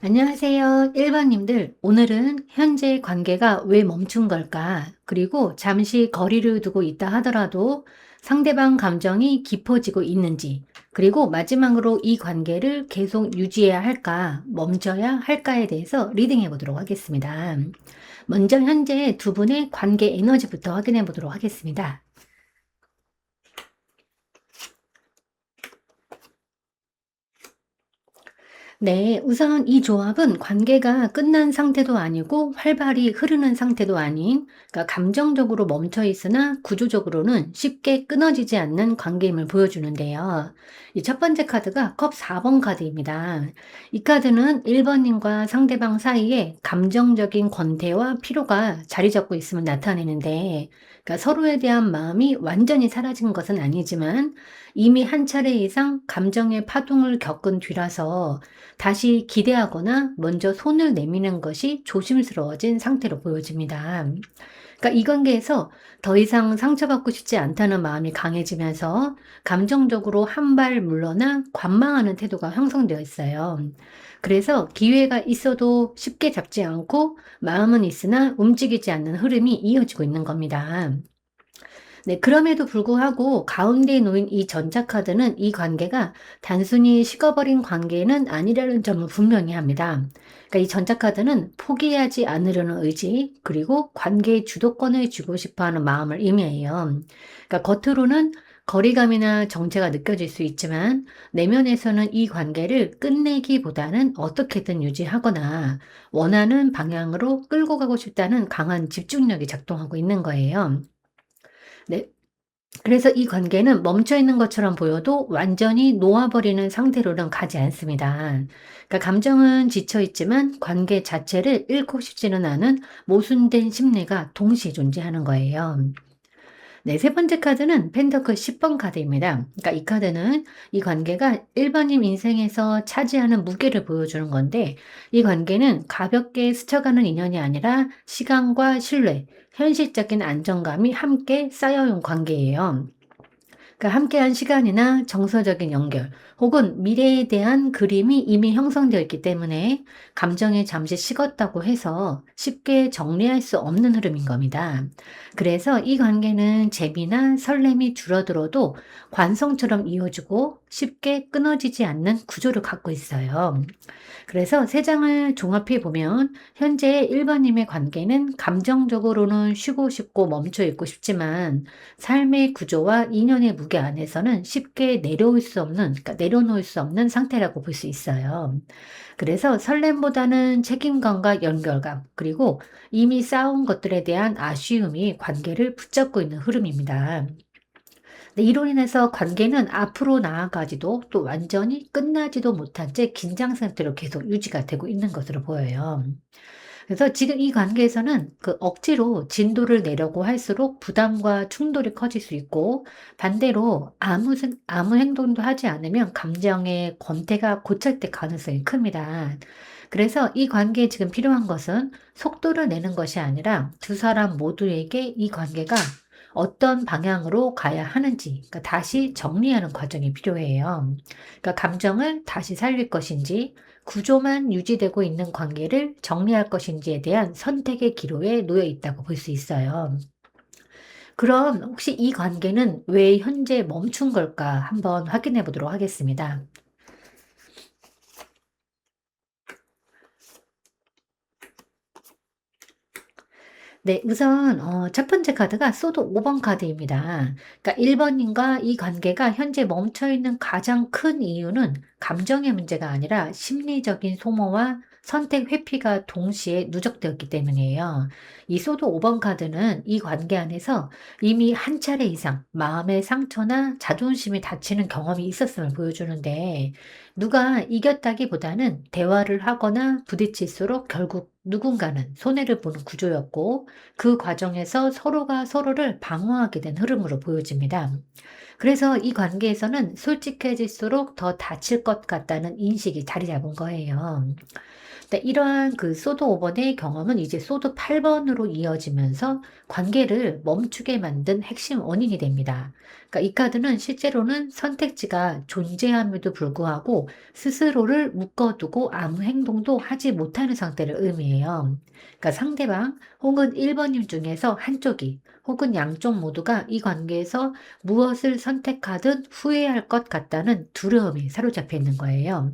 안녕하세요. 1번님들. 오늘은 현재 관계가 왜 멈춘 걸까? 그리고 잠시 거리를 두고 있다 하더라도 상대방 감정이 깊어지고 있는지, 그리고 마지막으로 이 관계를 계속 유지해야 할까, 멈춰야 할까에 대해서 리딩해 보도록 하겠습니다. 먼저 현재 두 분의 관계 에너지부터 확인해 보도록 하겠습니다. 네, 우선 이 조합은 관계가 끝난 상태도 아니고 활발히 흐르는 상태도 아닌, 그러니까 감정적으로 멈춰 있으나 구조적으로는 쉽게 끊어지지 않는 관계임을 보여주는데요. 이 첫 번째 카드가 컵 4번 카드입니다. 이 카드는 1번님과 상대방 사이에 감정적인 권태와 피로가 자리 잡고 있음을 나타내는데, 그러니까 서로에 대한 마음이 완전히 사라진 것은 아니지만 이미 한 차례 이상 감정의 파동을 겪은 뒤라서 다시 기대하거나 먼저 손을 내미는 것이 조심스러워진 상태로 보여집니다. 그러니까 이 관계에서 더 이상 상처받고 싶지 않다는 마음이 강해지면서 감정적으로 한 발 물러나 관망하는 태도가 형성되어 있어요. 그래서 기회가 있어도 쉽게 잡지 않고 마음은 있으나 움직이지 않는 흐름이 이어지고 있는 겁니다. 네, 그럼에도 불구하고 가운데에 놓인 이 전자카드는 이 관계가 단순히 식어버린 관계는 아니라는 점을 분명히 합니다. 그러니까 이 전자카드는 포기하지 않으려는 의지, 그리고 관계의 주도권을 쥐고 싶어 하는 마음을 의미해요. 그러니까 겉으로는 거리감이나 정체가 느껴질 수 있지만 내면에서는 이 관계를 끝내기보다는 어떻게든 유지하거나 원하는 방향으로 끌고 가고 싶다는 강한 집중력이 작동하고 있는 거예요. 네, 그래서 이 관계는 멈춰 있는 것처럼 보여도 완전히 놓아버리는 상태로는 가지 않습니다. 그러니까 감정은 지쳐 있지만 관계 자체를 잃고 싶지는 않은 모순된 심리가 동시에 존재하는 거예요. 네, 세 번째 카드는 펜터클 10번 카드입니다. 그러니까 이 카드는 이 관계가 일반인 인생에서 차지하는 무게를 보여주는 건데, 이 관계는 가볍게 스쳐가는 인연이 아니라 시간과 신뢰, 현실적인 안정감이 함께 쌓여온 관계예요. 그러니까 함께한 시간이나 정서적인 연결, 혹은 미래에 대한 그림이 이미 형성되어 있기 때문에 감정이 잠시 식었다고 해서 쉽게 정리할 수 없는 흐름인 겁니다. 그래서 이 관계는 재미나 설렘이 줄어들어도 관성처럼 이어지고 쉽게 끊어지지 않는 구조를 갖고 있어요. 그래서 세 장을 종합해 보면 현재 1번님의 관계는 감정적으로는 쉬고 싶고 멈춰 있고 싶지만 삶의 구조와 인연의 무게 안에서는 쉽게 내려올 수 없는, 그러니까 내려놓을 수 없는 상태라고 볼 수 있어요. 그래서 설렘보다는 책임감과 연결감, 그리고 이미 쌓아온 것들에 대한 아쉬움이 관계를 붙잡고 있는 흐름입니다. 네, 이로 인해서 관계는 앞으로 나아가지도 또 완전히 끝나지도 못한 채 긴장 상태로 계속 유지가 되고 있는 것으로 보여요. 그래서 지금 이 관계에서는 그 억지로 진도를 내려고 할수록 부담과 충돌이 커질 수 있고, 반대로 아무 행동도 하지 않으면 감정의 권태가 고착될 가능성이 큽니다. 그래서 이 관계에 지금 필요한 것은 속도를 내는 것이 아니라 두 사람 모두에게 이 관계가 어떤 방향으로 가야 하는지, 그러니까 다시 정리하는 과정이 필요해요. 그러니까 감정을 다시 살릴 것인지, 구조만 유지되고 있는 관계를 정리할 것인지에 대한 선택의 기로에 놓여 있다고 볼 수 있어요. 그럼 혹시 이 관계는 왜 현재 멈춘 걸까 한번 확인해 보도록 하겠습니다. 네, 우선 첫 번째 카드가 소드 5번 카드입니다. 그러니까 1번님과 이 관계가 현재 멈춰 있는 가장 큰 이유는 감정의 문제가 아니라 심리적인 소모와 선택 회피가 동시에 누적되었기 때문이에요. 이 소드 5번 카드는 이 관계 안에서 이미 한 차례 이상 마음의 상처나 자존심이 다치는 경험이 있었음을 보여주는데, 누가 이겼다기보다는 대화를 하거나 부딪힐수록 결국 누군가는 손해를 보는 구조였고, 그 과정에서 서로가 서로를 방어하게 된 흐름으로 보여집니다. 그래서 이 관계에서는 솔직해질수록 더 다칠 것 같다는 인식이 자리 잡은 거예요. 네, 이러한 그 소드 5번의 경험은 이제 소드 8번으로 이어지면서 관계를 멈추게 만든 핵심 원인이 됩니다. 그러니까 이 카드는 실제로는 선택지가 존재함에도 불구하고 아니고 스스로를 묶어두고 아무 행동도 하지 못하는 상태를 의미해요. 그러니까 상대방 혹은 1번님 중에서 한쪽이 혹은 양쪽 모두가 이 관계에서 무엇을 선택하든 후회할 것 같다는 두려움이 사로잡혀 있는 거예요.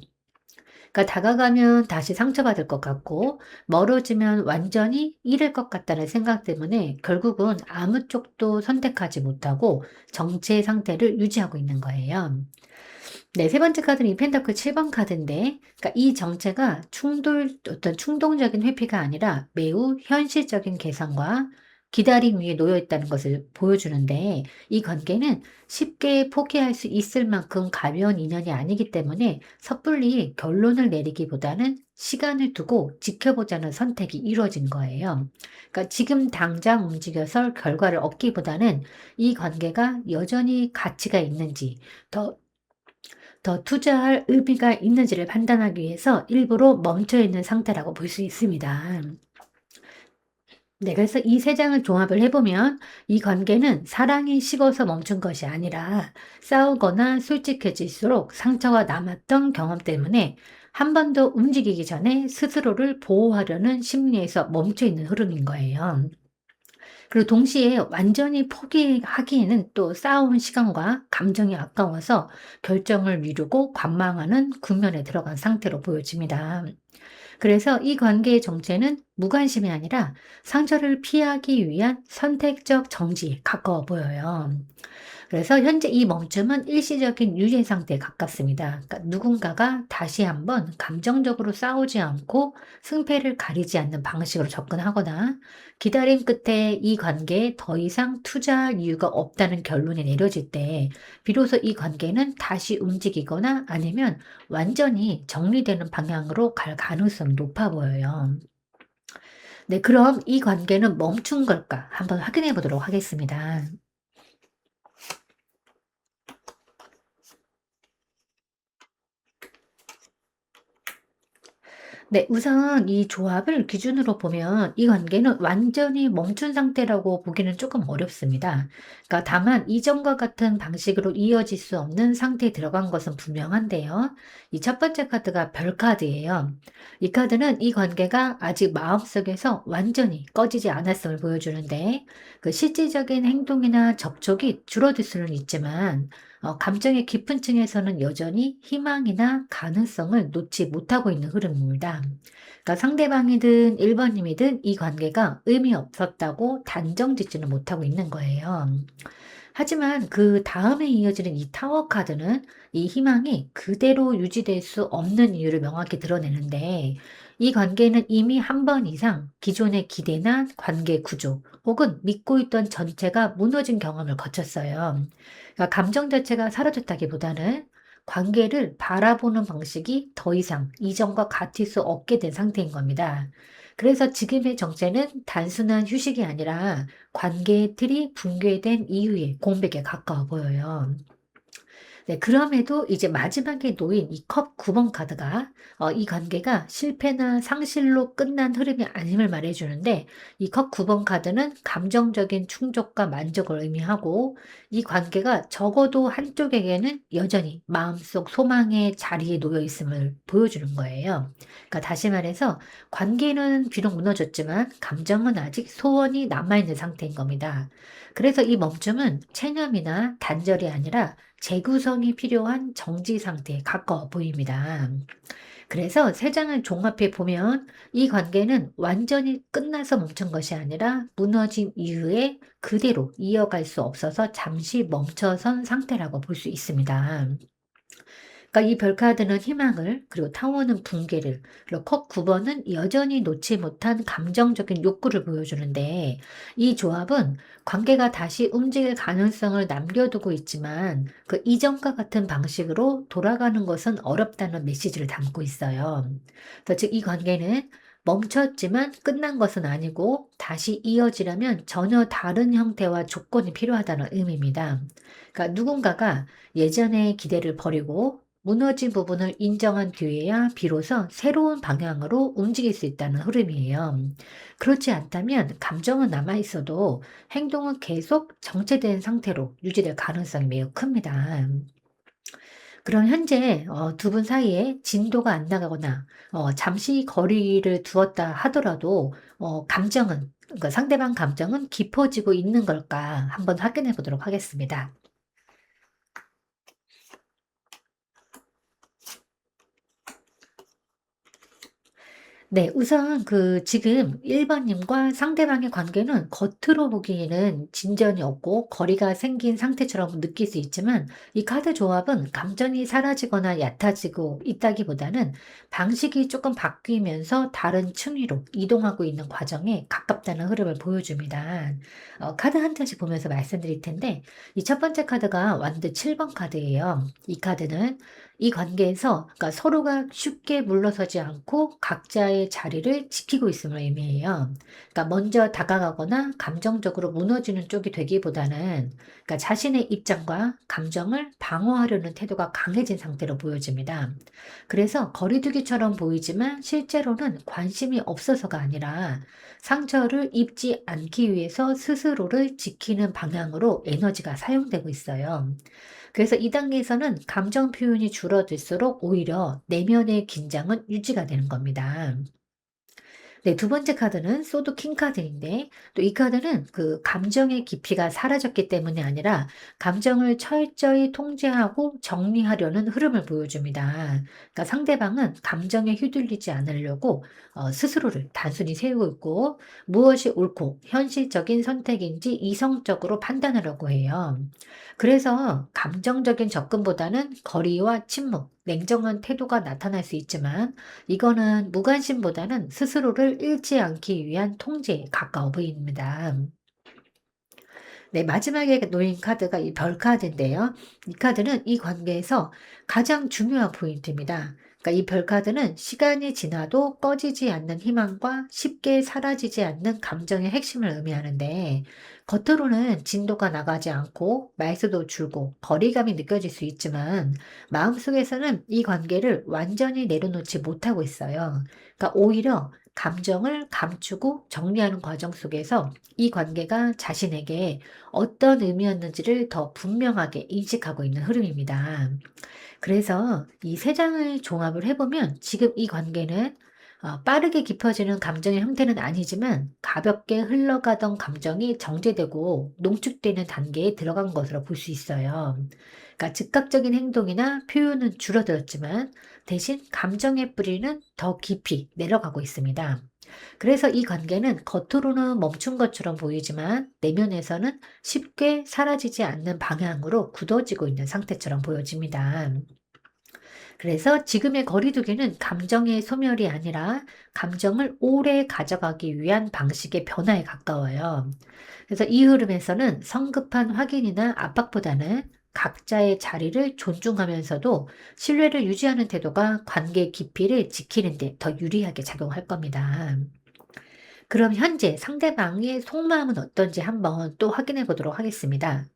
그러니까 다가가면 다시 상처받을 것 같고 멀어지면 완전히 잃을 것 같다는 생각 때문에 결국은 아무 쪽도 선택하지 못하고 정체 상태를 유지하고 있는 거예요. 네, 세 번째 카드는 이 펜타클 7번 카드인데, 그러니까 이 정체가 어떤 충동적인 회피가 아니라 매우 현실적인 계산과 기다림 위에 놓여 있다는 것을 보여주는데, 이 관계는 쉽게 포기할 수 있을 만큼 가벼운 인연이 아니기 때문에 섣불리 결론을 내리기보다는 시간을 두고 지켜보자는 선택이 이루어진 거예요. 그러니까 지금 당장 움직여서 결과를 얻기보다는 이 관계가 여전히 가치가 있는지, 더 투자할 의미가 있는지를 판단하기 위해서 일부러 멈춰 있는 상태라고 볼 수 있습니다. 네, 그래서 이 세 장을 종합을 해보면 이 관계는 사랑이 식어서 멈춘 것이 아니라 싸우거나 솔직해질수록 상처가 남았던 경험 때문에 한 번 더 움직이기 전에 스스로를 보호하려는 심리에서 멈춰 있는 흐름인 거예요. 그리고 동시에 완전히 포기하기에는 또 쌓아온 시간과 감정이 아까워서 결정을 미루고 관망하는 국면에 들어간 상태로 보여집니다. 그래서 이 관계의 정체는 무관심이 아니라 상처를 피하기 위한 선택적 정지에 가까워 보여요. 그래서 현재 이 멈춤은 일시적인 유예 상태에 가깝습니다. 그러니까 누군가가 다시 한번 감정적으로 싸우지 않고 승패를 가리지 않는 방식으로 접근하거나 기다림 끝에 이 관계에 더 이상 투자할 이유가 없다는 결론이 내려질 때 비로소 이 관계는 다시 움직이거나 아니면 완전히 정리되는 방향으로 갈 가능성이 높아 보여요. 네, 그럼 이 관계는 멈춘 걸까? 한번 확인해 보도록 하겠습니다. 네, 우선 이 조합을 기준으로 보면 이 관계는 완전히 멈춘 상태라고 보기는 조금 어렵습니다. 그러니까 다만 이전과 같은 방식으로 이어질 수 없는 상태에 들어간 것은 분명한데요. 이 첫 번째 카드가 별 카드예요. 이 카드는 이 관계가 아직 마음속에서 완전히 꺼지지 않았음을 보여주는데 그 실질적인 행동이나 접촉이 줄어들 수는 있지만 감정의 깊은 층에서는 여전히 희망이나 가능성을 놓지 못하고 있는 흐름입니다. 그러니까 상대방이든 1번님이든 이 관계가 의미 없었다고 단정 짓지는 못하고 있는 거예요. 하지만 그 다음에 이어지는 이 타워 카드는 이 희망이 그대로 유지될 수 없는 이유를 명확히 드러내는데 이 관계는 이미 한 번 이상 기존의 기대나 관계 구조 혹은 믿고 있던 전체가 무너진 경험을 거쳤어요. 그러니까 감정 자체가 사라졌다기보다는 관계를 바라보는 방식이 더 이상 이전과 같을 수 없게 된 상태인 겁니다. 그래서 지금의 정체는 단순한 휴식이 아니라 관계의 틀이 붕괴된 이유의 공백에 가까워 보여요. 네, 그럼에도 이제 마지막에 놓인 이 컵 9번 카드가 이 관계가 실패나 상실로 끝난 흐름이 아님을 말해주는데 이 컵 9번 카드는 감정적인 충족과 만족을 의미하고 이 관계가 적어도 한쪽에게는 여전히 마음속 소망의 자리에 놓여 있음을 보여주는 거예요. 그러니까 다시 말해서 관계는 비록 무너졌지만 감정은 아직 소원이 남아있는 상태인 겁니다. 그래서 이 멈춤은 체념이나 단절이 아니라 재구성이 필요한 정지 상태에 가까워 보입니다. 그래서 세 장을 종합해 보면 이 관계는 완전히 끝나서 멈춘 것이 아니라 무너진 이후에 그대로 이어갈 수 없어서 잠시 멈춰선 상태라고 볼 수 있습니다. 그러니까 이 별카드는 희망을, 그리고 타워는 붕괴를, 그리고 컵 9번은 여전히 놓지 못한 감정적인 욕구를 보여주는데 이 조합은 관계가 다시 움직일 가능성을 남겨두고 있지만 그 이전과 같은 방식으로 돌아가는 것은 어렵다는 메시지를 담고 있어요. 그래서 즉 이 관계는 멈췄지만 끝난 것은 아니고 다시 이어지려면 전혀 다른 형태와 조건이 필요하다는 의미입니다. 그러니까 누군가가 예전의 기대를 버리고 무너진 부분을 인정한 뒤에야 비로소 새로운 방향으로 움직일 수 있다는 흐름이에요. 그렇지 않다면 감정은 남아있어도 행동은 계속 정체된 상태로 유지될 가능성이 매우 큽니다. 그럼 현재 두 분 사이에 진도가 안 나가거나 잠시 거리를 두었다 하더라도 감정은, 그러니까 상대방 감정은 깊어지고 있는 걸까 한번 확인해 보도록 하겠습니다. 네. 우선 지금 1 번님과 상대방의 관계는 겉으로 보기에는 진전이 없고 거리가 생긴 상태처럼 느낄 수 있지만, 이 카드 조합은 감정이 사라지거나 얕아지고 있다기보다는 방식이 조금 바뀌면서 다른 층위로 이동하고 있는 과정에 가깝다는 흐름을 보여줍니다. 카드 한 장씩 보면서 말씀드릴 텐데, 이 첫 번째 카드가 완드 7번 카드예요. 이 카드는 이 관계에서, 그러니까 서로가 쉽게 물러서지 않고 각자의 자리를 지키고 있음을 의미해요. 그러니까 먼저 다가가거나 감정적으로 무너지는 쪽이 되기보다는, 그러니까 자신의 입장과 감정을 방어하려는 태도가 강해진 상태로 보여집니다. 그래서 거리두기처럼 보이지만 실제로는 관심이 없어서가 아니라 상처를 입지 않기 위해서 스스로를 지키는 방향으로 에너지가 사용되고 있어요. 그래서 이 단계에서는 감정 표현이 줄어들수록 오히려 내면의 긴장은 유지가 되는 겁니다. 네, 두 번째 카드는 소드 킹 카드인데, 또 이 카드는 감정의 깊이가 사라졌기 때문이 아니라 감정을 철저히 통제하고 정리하려는 흐름을 보여줍니다. 그러니까 상대방은 감정에 휘둘리지 않으려고 스스로를 단순히 세우고 있고, 무엇이 옳고 현실적인 선택인지 이성적으로 판단하려고 해요. 그래서 감정적인 접근보다는 거리와 침묵, 냉정한 태도가 나타날 수 있지만, 이거는 무관심보다는 스스로를 잃지 않기 위한 통제에 가까워 보입니다. 네, 마지막에 놓인 카드가 이 별 카드인데요. 이 카드는 이 관계에서 가장 중요한 포인트입니다. 그러니까 이 별 카드는 시간이 지나도 꺼지지 않는 희망과 쉽게 사라지지 않는 감정의 핵심을 의미하는데, 겉으로는 진도가 나가지 않고 말수도 줄고 거리감이 느껴질 수 있지만, 마음속에서는 이 관계를 완전히 내려놓지 못하고 있어요. 그러니까 오히려 감정을 감추고 정리하는 과정 속에서 이 관계가 자신에게 어떤 의미였는지를 더 분명하게 인식하고 있는 흐름입니다. 그래서 이 세 장을 종합을 해보면 지금 이 관계는 빠르게 깊어지는 감정의 형태는 아니지만 가볍게 흘러가던 감정이 정제되고 농축되는 단계에 들어간 것으로 볼 수 있어요. 그러니까 즉각적인 행동이나 표현은 줄어들었지만 대신 감정의 뿌리는 더 깊이 내려가고 있습니다. 그래서 이 관계는 겉으로는 멈춘 것처럼 보이지만 내면에서는 쉽게 사라지지 않는 방향으로 굳어지고 있는 상태처럼 보여집니다. 그래서 지금의 거리두기는 감정의 소멸이 아니라 감정을 오래 가져가기 위한 방식의 변화에 가까워요. 그래서 이 흐름에서는 성급한 확인이나 압박보다는 각자의 자리를 존중하면서도 신뢰를 유지하는 태도가 관계 깊이를 지키는 데 더 유리하게 작용할 겁니다. 그럼 현재 상대방의 속마음은 어떤지 한번 또 확인해 보도록 하겠습니다.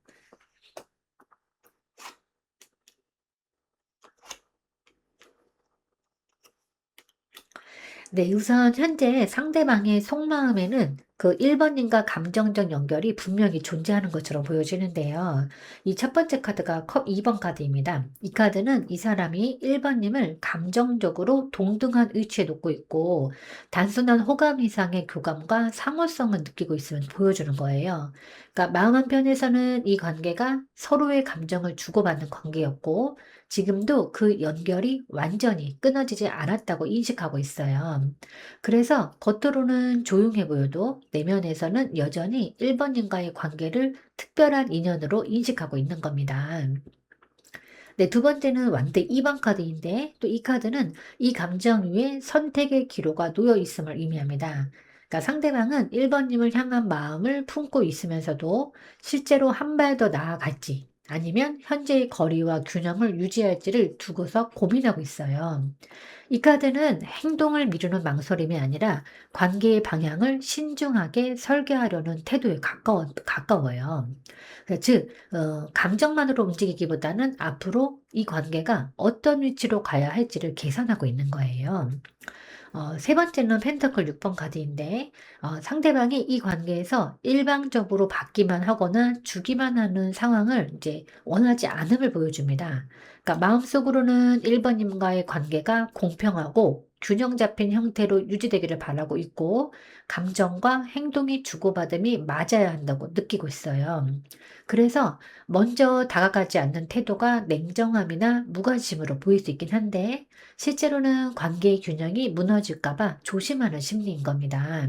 네, 우선 현재 상대방의 속마음에는 1 번님과 감정적 연결이 분명히 존재하는 것처럼 보여지는데요. 이 첫 번째 카드가 컵 2번 카드입니다. 이 카드는 이 사람이 1 번님을 감정적으로 동등한 위치에 놓고 있고, 단순한 호감 이상의 교감과 상호성을 느끼고 있음을 보여주는 거예요. 그러니까 마음 한편에서는 이 관계가 서로의 감정을 주고받는 관계였고, 지금도 그 연결이 완전히 끊어지지 않았다고 인식하고 있어요. 그래서 겉으로는 조용해 보여도 내면에서는 여전히 1 번님과의 관계를 특별한 인연으로 인식하고 있는 겁니다. 네, 두 번째는 완대 2번 카드인데, 또 이 카드는 이 감정 위에 선택의 기로가 놓여 있음을 의미합니다. 그러니까 상대방은 1 번님을 향한 마음을 품고 있으면서도 실제로 한 발 더 나아갈지 아니면 현재의 거리와 균형을 유지할지를 두고서 고민하고 있어요. 이 카드는 행동을 미루는 망설임이 아니라 관계의 방향을 신중하게 설계하려는 태도에 가까워요. 즉, 감정만으로 움직이기보다는 앞으로 이 관계가 어떤 위치로 가야 할지를 계산하고 있는 거예요. 세 번째는 펜터클 6번 카드인데 상대방이 이 관계에서 일방적으로 받기만 하거나 주기만 하는 상황을 이제 원하지 않음을 보여줍니다. 그러니까 마음속으로는 1 번님과의 관계가 공평하고 균형 잡힌 형태로 유지되기를 바라고 있고 감정과 행동의 주고받음이 맞아야 한다고 느끼고 있어요. 그래서 먼저 다가가지 않는 태도가 냉정함이나 무관심으로 보일 수 있긴 한데 실제로는 관계의 균형이 무너질까 봐 조심하는 심리인 겁니다.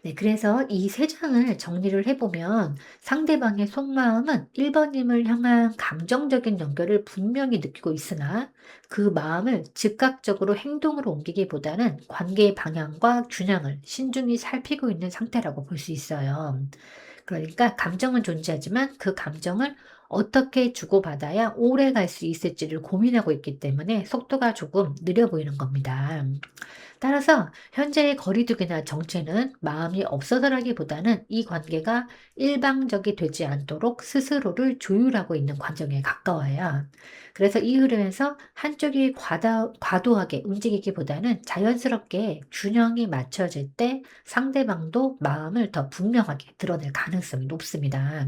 네, 그래서 이 세 장을 정리를 해보면 상대방의 속마음은 1번님을 향한 감정적인 연결을 분명히 느끼고 있으나 그 마음을 즉각적으로 행동으로 옮기기보다는 관계의 방향과 균형을 신중히 살피고 있는 상태라고 볼 수 있어요. 그러니까 감정은 존재하지만 그 감정을 어떻게 주고받아야 오래 갈 수 있을지를 고민하고 있기 때문에 속도가 조금 느려 보이는 겁니다. 따라서 현재의 거리두기나 정체는 마음이 없어서라기보다는 이 관계가 일방적이 되지 않도록 스스로를 조율하고 있는 과정에 가까워요. 그래서 이 흐름에서 한쪽이 과도하게 움직이기보다는 자연스럽게 균형이 맞춰질 때 상대방도 마음을 더 분명하게 드러낼 가능성이 높습니다.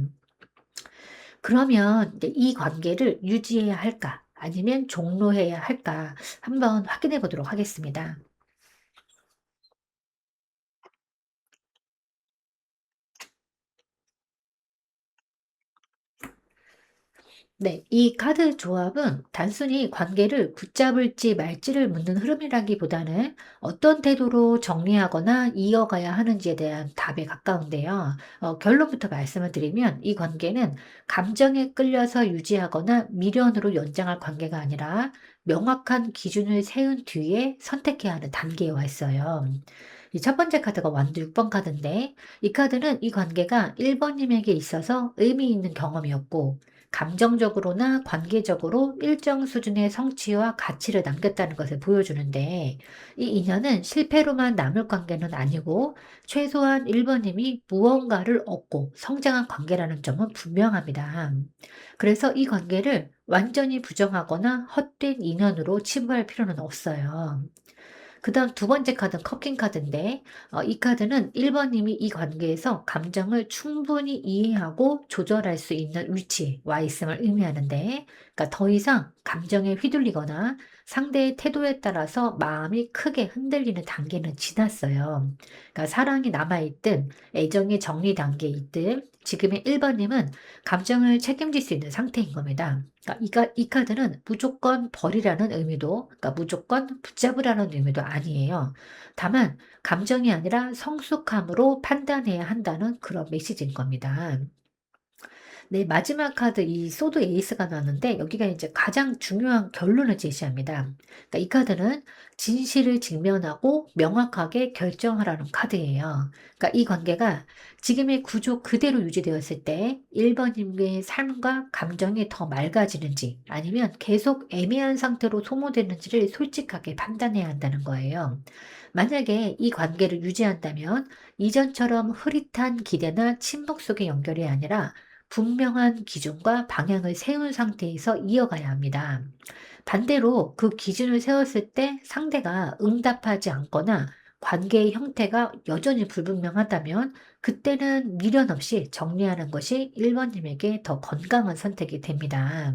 그러면 이제 이 관계를 유지해야 할까? 아니면 종료해야 할까? 한번 확인해 보도록 하겠습니다. 네. 이 카드 조합은 단순히 관계를 붙잡을지 말지를 묻는 흐름이라기보다는 어떤 태도로 정리하거나 이어가야 하는지에 대한 답에 가까운데요. 결론부터 말씀을 드리면 이 관계는 감정에 끌려서 유지하거나 미련으로 연장할 관계가 아니라 명확한 기준을 세운 뒤에 선택해야 하는 단계에 와 있어요. 이 첫 번째 카드가 완두 6번 카드인데 이 카드는 이 관계가 1번님에게 있어서 의미 있는 경험이었고 감정적으로나 관계적으로 일정 수준의 성취와 가치를 남겼다는 것을 보여주는데 이 인연은 실패로만 남을 관계는 아니고 최소한 1번님이 무언가를 얻고 성장한 관계라는 점은 분명합니다. 그래서 이 관계를 완전히 부정하거나 헛된 인연으로 치부할 필요는 없어요. 그다음 두 번째 카드는 컵킹 카드인데 이 카드는 1 번님이 이 관계에서 감정을 충분히 이해하고 조절할 수 있는 위치에 와 있음을 의미하는데 그러니까 더 이상 감정에 휘둘리거나 상대의 태도에 따라서 마음이 크게 흔들리는 단계는 지났어요. 그러니까 사랑이 남아 있든 애정의 정리 단계에 있든 지금의 1 번님은 감정을 책임질 수 있는 상태인 겁니다. 그러니까 이 카드는 무조건 버리라는 의미도 그러니까 무조건 붙잡으라는 의미도 아니에요. 다만 감정이 아니라 성숙함으로 판단해야 한다는 그런 메시지인 겁니다. 네, 마지막 카드 이 소드 에이스가 나왔는데 여기가 이제 가장 중요한 결론을 제시합니다. 그러니까 이 카드는 진실을 직면하고 명확하게 결정하라는 카드예요. 그러니까 이 관계가 지금의 구조 그대로 유지되었을 때 1번님의 삶과 감정이 더 맑아지는지 아니면 계속 애매한 상태로 소모되는지를 솔직하게 판단해야 한다는 거예요. 만약에 이 관계를 유지한다면 이전처럼 흐릿한 기대나 침묵 속의 연결이 아니라 분명한 기준과 방향을 세운 상태에서 이어가야 합니다. 반대로 그 기준을 세웠을 때 상대가 응답하지 않거나 관계의 형태가 여전히 불분명하다면 그때는 미련 없이 정리하는 것이 1번님에게 더 건강한 선택이 됩니다.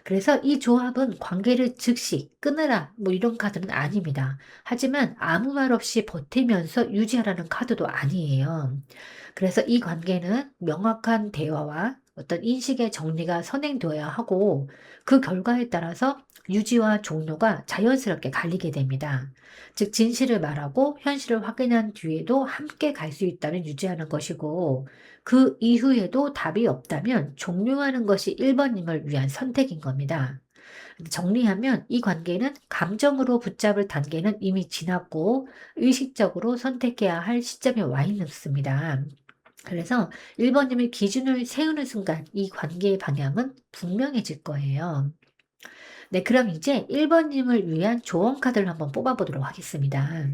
그래서 이 조합은 관계를 즉시 끊으라 뭐 이런 카드는 아닙니다. 하지만 아무 말 없이 버티면서 유지하라는 카드도 아니에요. 그래서 이 관계는 명확한 대화와 어떤 인식의 정리가 선행되어야 하고 그 결과에 따라서 유지와 종료가 자연스럽게 갈리게 됩니다. 즉 진실을 말하고 현실을 확인한 뒤에도 함께 갈 수 있다면 유지하는 것이고 그 이후에도 답이 없다면 종료하는 것이 1번님을 위한 선택인 겁니다. 정리하면 이 관계는 감정으로 붙잡을 단계는 이미 지났고 의식적으로 선택해야 할 시점에 와 있습니다. 그래서 1번님의 기준을 세우는 순간 이 관계의 방향은 분명해질 거예요. 네, 그럼 이제 1번님을 위한 조언 카드를 한번 뽑아보도록 하겠습니다.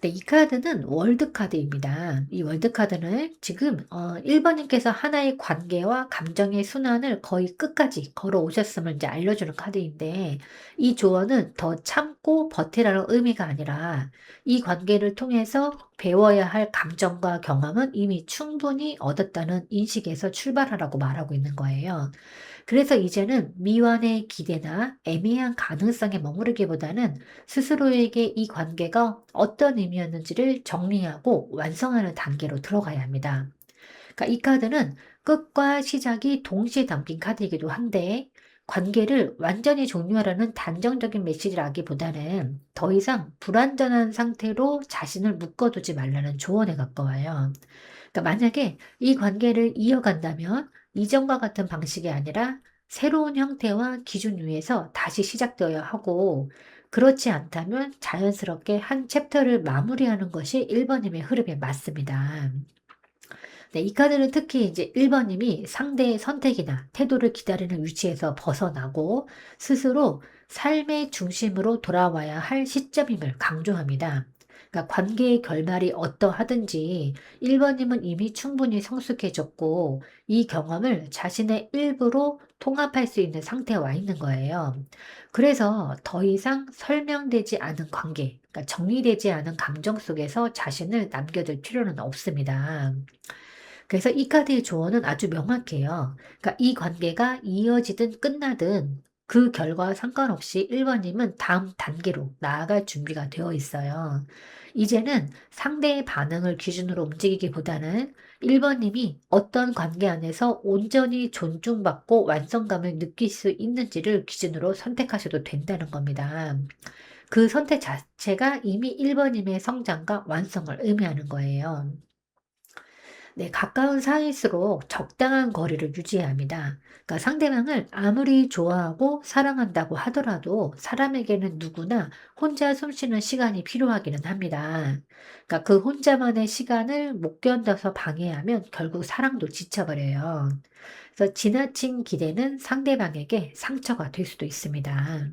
네, 이 카드는 월드카드입니다. 이 월드카드는 지금 1번님께서 하나의 관계와 감정의 순환을 거의 끝까지 걸어오셨음을 이제 알려주는 카드인데, 이 조언은 더 참고 버티라는 의미가 아니라 이 관계를 통해서 배워야 할 감정과 경험은 이미 충분히 얻었다는 인식에서 출발하라고 말하고 있는 거예요. 그래서 이제는 미완의 기대나 애매한 가능성에 머무르기보다는 스스로에게 이 관계가 어떤 의미였는지를 정리하고 완성하는 단계로 들어가야 합니다. 그러니까 이 카드는 끝과 시작이 동시에 담긴 카드이기도 한데, 관계를 완전히 종료하라는 단정적인 메시지라기보다는 더 이상 불완전한 상태로 자신을 묶어두지 말라는 조언에 가까워요. 그러니까 만약에 이 관계를 이어간다면 이전과 같은 방식이 아니라 새로운 형태와 기준 위에서 다시 시작되어야 하고, 그렇지 않다면 자연스럽게 한 챕터를 마무리하는 것이 1번님의 흐름에 맞습니다. 네, 이 카드는 특히 이제 1번님이 상대의 선택이나 태도를 기다리는 위치에서 벗어나고 스스로 삶의 중심으로 돌아와야 할 시점임을 강조합니다. 그러니까 관계의 결말이 어떠하든지 1번님은 이미 충분히 성숙해졌고 이 경험을 자신의 일부로 통합할 수 있는 상태에 와 있는 거예요. 그래서 더 이상 설명되지 않은 관계, 그러니까 정리되지 않은 감정 속에서 자신을 남겨둘 필요는 없습니다. 그래서 이 카드의 조언은 아주 명확해요. 그러니까 이 관계가 이어지든 끝나든 그 결과와 상관없이 1번님은 다음 단계로 나아갈 준비가 되어 있어요. 이제는 상대의 반응을 기준으로 움직이기보다는 1번님이 어떤 관계 안에서 온전히 존중받고 완성감을 느낄 수 있는지를 기준으로 선택하셔도 된다는 겁니다. 그 선택 자체가 이미 1번님의 성장과 완성을 의미하는 거예요. 네, 가까운 사이일수록 적당한 거리를 유지해야 합니다. 그러니까 상대방을 아무리 좋아하고 사랑한다고 하더라도 사람에게는 누구나 혼자 숨쉬는 시간이 필요하기는 합니다. 그러니까 그 혼자만의 시간을 못 견뎌서 방해하면 결국 사랑도 지쳐버려요. 그래서 지나친 기대는 상대방에게 상처가 될 수도 있습니다.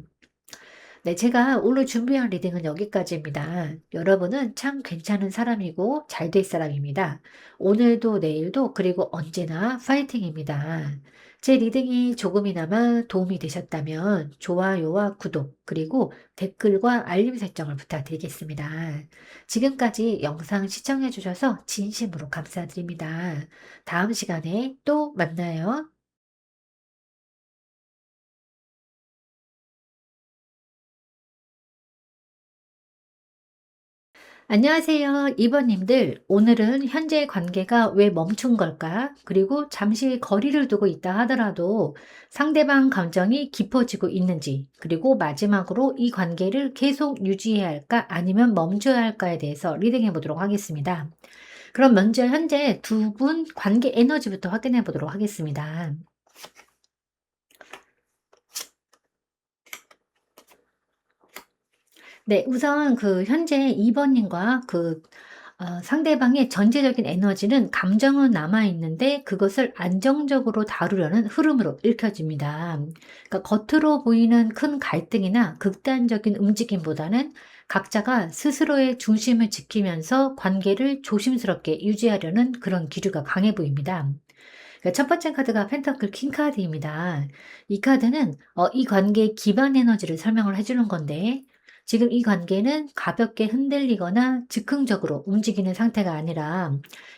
네, 제가 오늘 준비한 리딩은 여기까지입니다. 여러분은 참 괜찮은 사람이고 잘 될 사람입니다. 오늘도 내일도 그리고 언제나 파이팅입니다. 제 리딩이 조금이나마 도움이 되셨다면 좋아요와 구독 그리고 댓글과 알림 설정을 부탁드리겠습니다. 지금까지 영상 시청해 주셔서 진심으로 감사드립니다. 다음 시간에 또 만나요. 안녕하세요. 이번님들, 오늘은 현재 관계가 왜 멈춘 걸까? 그리고 잠시 거리를 두고 있다 하더라도 상대방 감정이 깊어지고 있는지, 그리고 마지막으로 이 관계를 계속 유지해야 할까? 아니면 멈춰야 할까에 대해서 리딩해 보도록 하겠습니다. 그럼 먼저 현재 두 분 관계 에너지부터 확인해 보도록 하겠습니다. 네, 우선 그 현재 2번님과 상대방의 전체적인 에너지는 감정은 남아 있는데 그것을 안정적으로 다루려는 흐름으로 읽혀집니다. 그러니까 겉으로 보이는 큰 갈등이나 극단적인 움직임보다는 각자가 스스로의 중심을 지키면서 관계를 조심스럽게 유지하려는 그런 기류가 강해 보입니다. 그러니까 첫 번째 카드가 펜타클 킹 카드입니다. 이 카드는 이 관계의 기반 에너지를 설명을 해주는 건데, 지금 이 관계는 가볍게 흔들리거나 즉흥적으로 움직이는 상태가 아니라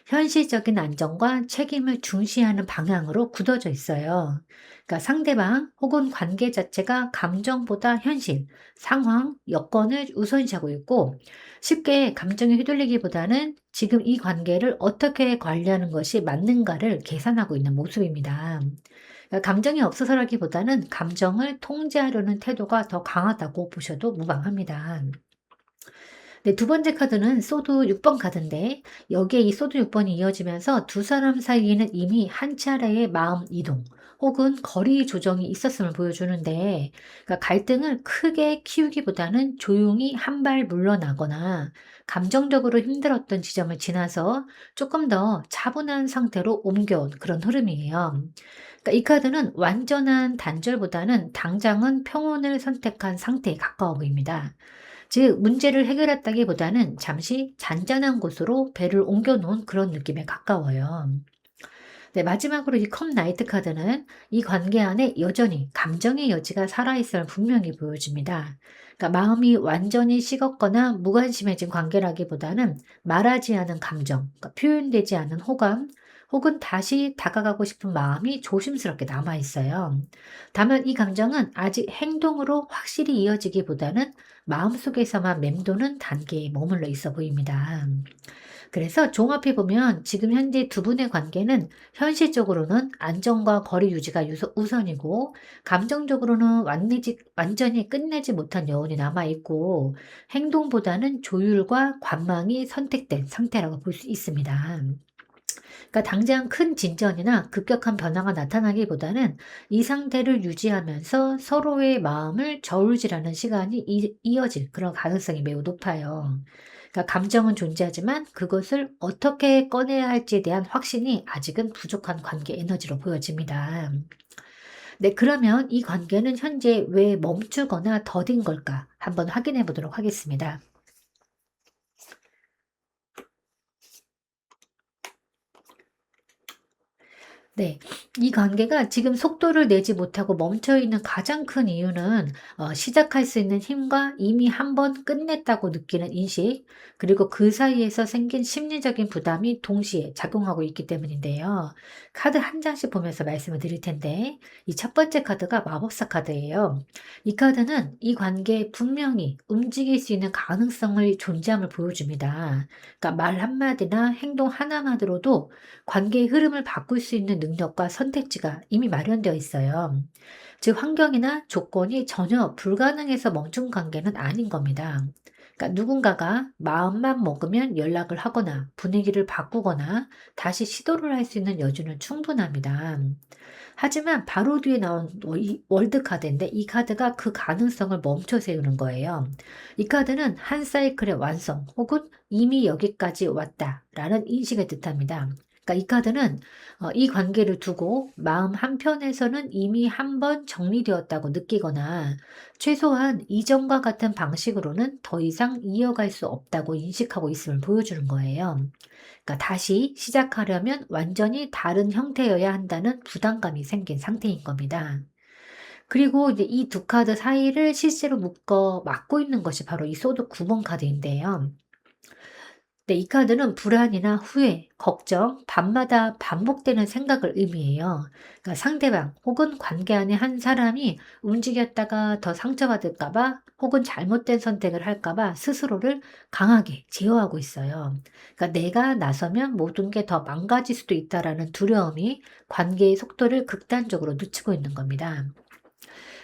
현실적인 안정과 책임을 중시하는 방향으로 굳어져 있어요. 그러니까 상대방 혹은 관계 자체가 감정보다 현실, 상황, 여건을 우선시하고 있고, 쉽게 감정에 휘둘리기보다는 지금 이 관계를 어떻게 관리하는 것이 맞는가를 계산하고 있는 모습입니다. 그러니까 감정이 없어서라기보다는 감정을 통제하려는 태도가 더 강하다고 보셔도 무방합니다. 네, 두 번째 카드는 소드 6번 카드인데 여기에 이 소드 6번이 이어지면서 두 사람 사이에는 이미 한 차례의 마음 이동 혹은 거리 조정이 있었음을 보여주는데, 그러니까 갈등을 크게 키우기보다는 조용히 한 발 물러나거나 감정적으로 힘들었던 지점을 지나서 조금 더 차분한 상태로 옮겨온 그런 흐름이에요. 그러니까 이 카드는 완전한 단절보다는 당장은 평온을 선택한 상태에 가까워 보입니다. 즉 문제를 해결했다기보다는 잠시 잔잔한 곳으로 배를 옮겨 놓은 그런 느낌에 가까워요. 네, 마지막으로 이 컵 나이트 카드는 이 관계 안에 여전히 감정의 여지가 살아있음을 분명히 보여줍니다. 그러니까 마음이 완전히 식었거나 무관심해진 관계라기보다는 말하지 않은 감정, 그러니까 표현되지 않은 호감, 혹은 다시 다가가고 싶은 마음이 조심스럽게 남아있어요. 다만 이 감정은 아직 행동으로 확실히 이어지기보다는 마음속에서만 맴도는 단계에 머물러 있어 보입니다. 그래서 종합해 보면 지금 현재 두 분의 관계는 현실적으로는 안정과 거리 유지가 우선이고, 감정적으로는 완전히 끝내지 못한 여운이 남아있고, 행동보다는 조율과 관망이 선택된 상태라고 볼 수 있습니다. 그러니까 당장 큰 진전이나 급격한 변화가 나타나기보다는 이 상태를 유지하면서 서로의 마음을 저울질하는 시간이 이어질 그런 가능성이 매우 높아요. 그러니까 감정은 존재하지만 그것을 어떻게 꺼내야 할지에 대한 확신이 아직은 부족한 관계 에너지로 보여집니다. 네, 그러면 이 관계는 현재 왜 멈추거나 더딘 걸까? 한번 확인해 보도록 하겠습니다. 네. 이 관계가 지금 속도를 내지 못하고 멈춰 있는 가장 큰 이유는 시작할 수 있는 힘과 이미 한 번 끝냈다고 느끼는 인식, 그리고 그 사이에서 생긴 심리적인 부담이 동시에 작용하고 있기 때문인데요. 카드 한 장씩 보면서 말씀을 드릴 텐데, 이 첫 번째 카드가 마법사 카드예요. 이 카드는 이 관계에 분명히 움직일 수 있는 가능성을 존재함을 보여줍니다. 그러니까 말 한마디나 행동 하나만으로도 관계의 흐름을 바꿀 수 있는 능력과 선택지가 이미 마련되어 있어요. 즉, 환경이나 조건이 전혀 불가능해서 멈춘 관계는 아닌 겁니다. 그러니까 누군가가 마음만 먹으면 연락을 하거나 분위기를 바꾸거나 다시 시도를 할 수 있는 여지는 충분합니다. 하지만 바로 뒤에 나온 이 월드 카드인데, 이 카드가 그 가능성을 멈춰 세우는 거예요. 이 카드는 한 사이클의 완성 혹은 이미 여기까지 왔다라는 인식을 뜻합니다. 그러니까 이 카드는 이 관계를 두고 마음 한편에서는 이미 한 번 정리되었다고 느끼거나, 최소한 이전과 같은 방식으로는 더 이상 이어갈 수 없다고 인식하고 있음을 보여주는 거예요. 그러니까 다시 시작하려면 완전히 다른 형태여야 한다는 부담감이 생긴 상태인 겁니다. 그리고 이제 이 두 카드 사이를 실제로 묶어 막고 있는 것이 바로 이 소드 9번 카드인데요. 네, 이 카드는 불안이나 후회, 걱정, 밤마다 반복되는 생각을 의미해요. 그러니까 상대방 혹은 관계 안에 한 사람이 움직였다가 더 상처받을까봐, 혹은 잘못된 선택을 할까봐 스스로를 강하게 제어하고 있어요. 그러니까 내가 나서면 모든 게 더 망가질 수도 있다라는 두려움이 관계의 속도를 극단적으로 늦추고 있는 겁니다.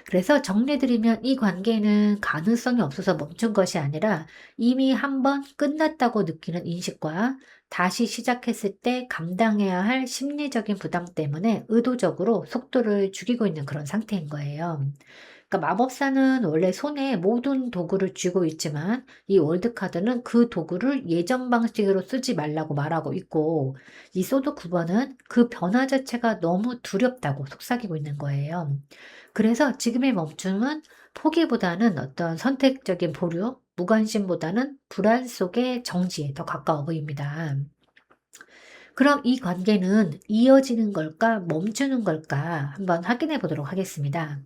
그래서 정리드리면 이 관계는 가능성이 없어서 멈춘 것이 아니라 이미 한 번 끝났다고 느끼는 인식과 다시 시작했을 때 감당해야 할 심리적인 부담 때문에 의도적으로 속도를 죽이고 있는 그런 상태인 거예요. 그러니까 마법사는 원래 손에 모든 도구를 쥐고 있지만, 이 월드카드는 그 도구를 예전 방식으로 쓰지 말라고 말하고 있고, 이 소드 9번은 그 변화 자체가 너무 두렵다고 속삭이고 있는 거예요. 그래서 지금의 멈춤은 포기보다는 어떤 선택적인 보류, 무관심보다는 불안 속의 정지에 더 가까워 보입니다. 그럼 이 관계는 이어지는 걸까, 멈추는 걸까 한번 확인해 보도록 하겠습니다.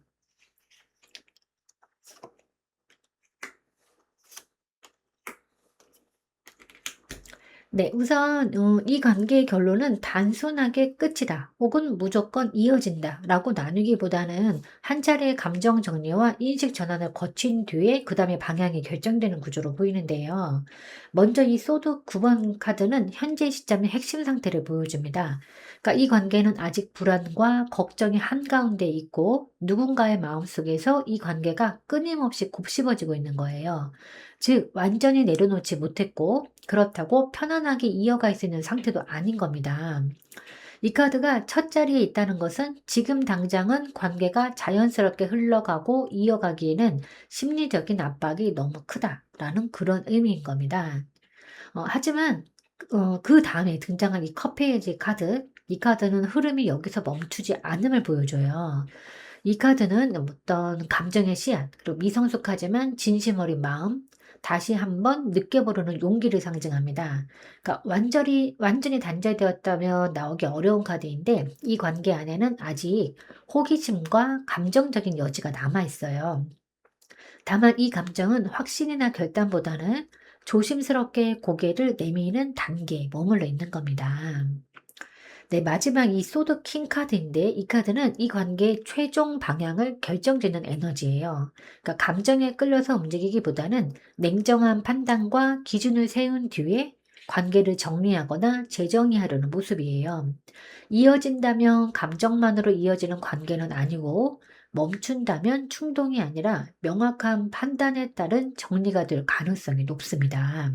네, 우선 이 관계의 결론은 단순하게 끝이다 혹은 무조건 이어진다라고 나누기보다는 한 차례의 감정 정리와 인식 전환을 거친 뒤에 그 다음에 방향이 결정되는 구조로 보이는데요. 먼저 이 소드 9번 카드는 현재 시점의 핵심 상태를 보여줍니다. 그러니까 이 관계는 아직 불안과 걱정이 한가운데 있고, 누군가의 마음속에서 이 관계가 끊임없이 곱씹어지고 있는 거예요. 즉 완전히 내려놓지 못했고, 그렇다고 편안하게 이어갈 수 있는 상태도 아닌 겁니다. 이 카드가 첫 자리에 있다는 것은 지금 당장은 관계가 자연스럽게 흘러가고 이어가기에는 심리적인 압박이 너무 크다라는 그런 의미인 겁니다. 하지만 그 다음에 등장한 이 컵페이지 카드, 이 카드는 흐름이 여기서 멈추지 않음을 보여줘요. 이 카드는 어떤 감정의 씨앗, 그리고 미성숙하지만 진심 어린 마음, 다시 한번 느껴보려는 용기를 상징합니다. 그러니까 완전히 단절되었다면 나오기 어려운 카드인데 이 관계 안에는 아직 호기심과 감정적인 여지가 남아 있어요. 다만 이 감정은 확신이나 결단보다는 조심스럽게 고개를 내미는 단계에 머물러 있는 겁니다. 네, 마지막 이 소드 킹 카드인데 이 카드는 이 관계의 최종 방향을 결정짓는 에너지예요. 그러니까 감정에 끌려서 움직이기보다는 냉정한 판단과 기준을 세운 뒤에 관계를 정리하거나 재정의하려는 모습이에요. 이어진다면 감정만으로 이어지는 관계는 아니고 멈춘다면 충동이 아니라 명확한 판단에 따른 정리가 될 가능성이 높습니다.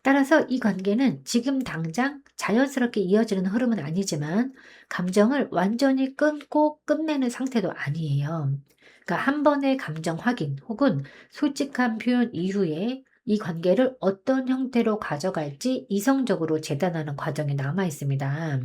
따라서 이 관계는 지금 당장 자연스럽게 이어지는 흐름은 아니지만 감정을 완전히 끊고 끝내는 상태도 아니에요. 그러니까 한 번의 감정 확인 혹은 솔직한 표현 이후에 이 관계를 어떤 형태로 가져갈지 이성적으로 재단하는 과정이 남아 있습니다.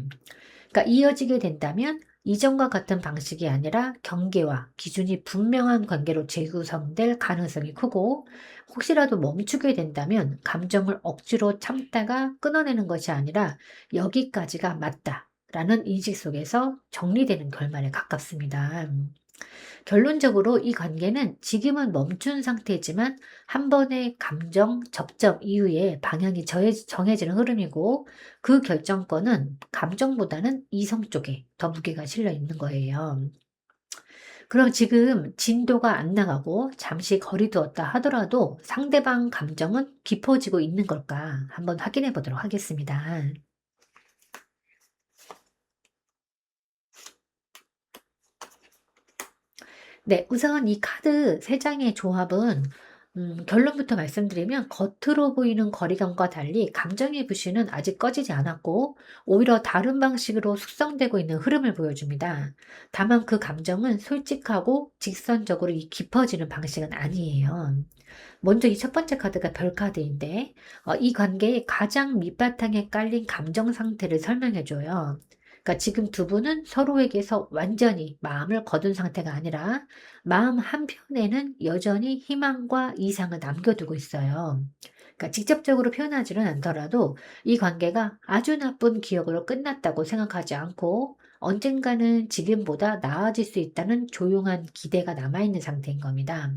그러니까 이어지게 된다면 이전과 같은 방식이 아니라 경계와 기준이 분명한 관계로 재구성될 가능성이 크고 혹시라도 멈추게 된다면 감정을 억지로 참다가 끊어내는 것이 아니라 여기까지가 맞다라는 인식 속에서 정리되는 결말에 가깝습니다. 결론적으로 이 관계는 지금은 멈춘 상태지만 한 번의 감정 접점 이후에 방향이 정해지는 흐름이고 그 결정권은 감정보다는 이성 쪽에 더 무게가 실려 있는 거예요. 그럼 지금 진도가 안 나가고 잠시 거리두었다 하더라도 상대방 감정은 깊어지고 있는 걸까 한번 확인해 보도록 하겠습니다. 네. 우선 이 카드 3 장의 조합은 결론부터 말씀드리면 겉으로 보이는 거리감과 달리 감정의 불씨는 아직 꺼지지 않았고 오히려 다른 방식으로 숙성되고 있는 흐름을 보여줍니다. 다만 그 감정은 솔직하고 직선적으로 깊어지는 방식은 아니에요. 먼저 이 첫 번째 카드가 별 카드인데 이 관계의 가장 밑바탕에 깔린 감정 상태를 설명해 줘요. 그러니까 지금 두 분은 서로에게서 완전히 마음을 거둔 상태가 아니라 마음 한편에는 여전히 희망과 이상을 남겨두고 있어요. 그러니까 직접적으로 표현하지는 않더라도 이 관계가 아주 나쁜 기억으로 끝났다고 생각하지 않고 언젠가는 지금보다 나아질 수 있다는 조용한 기대가 남아있는 상태인 겁니다.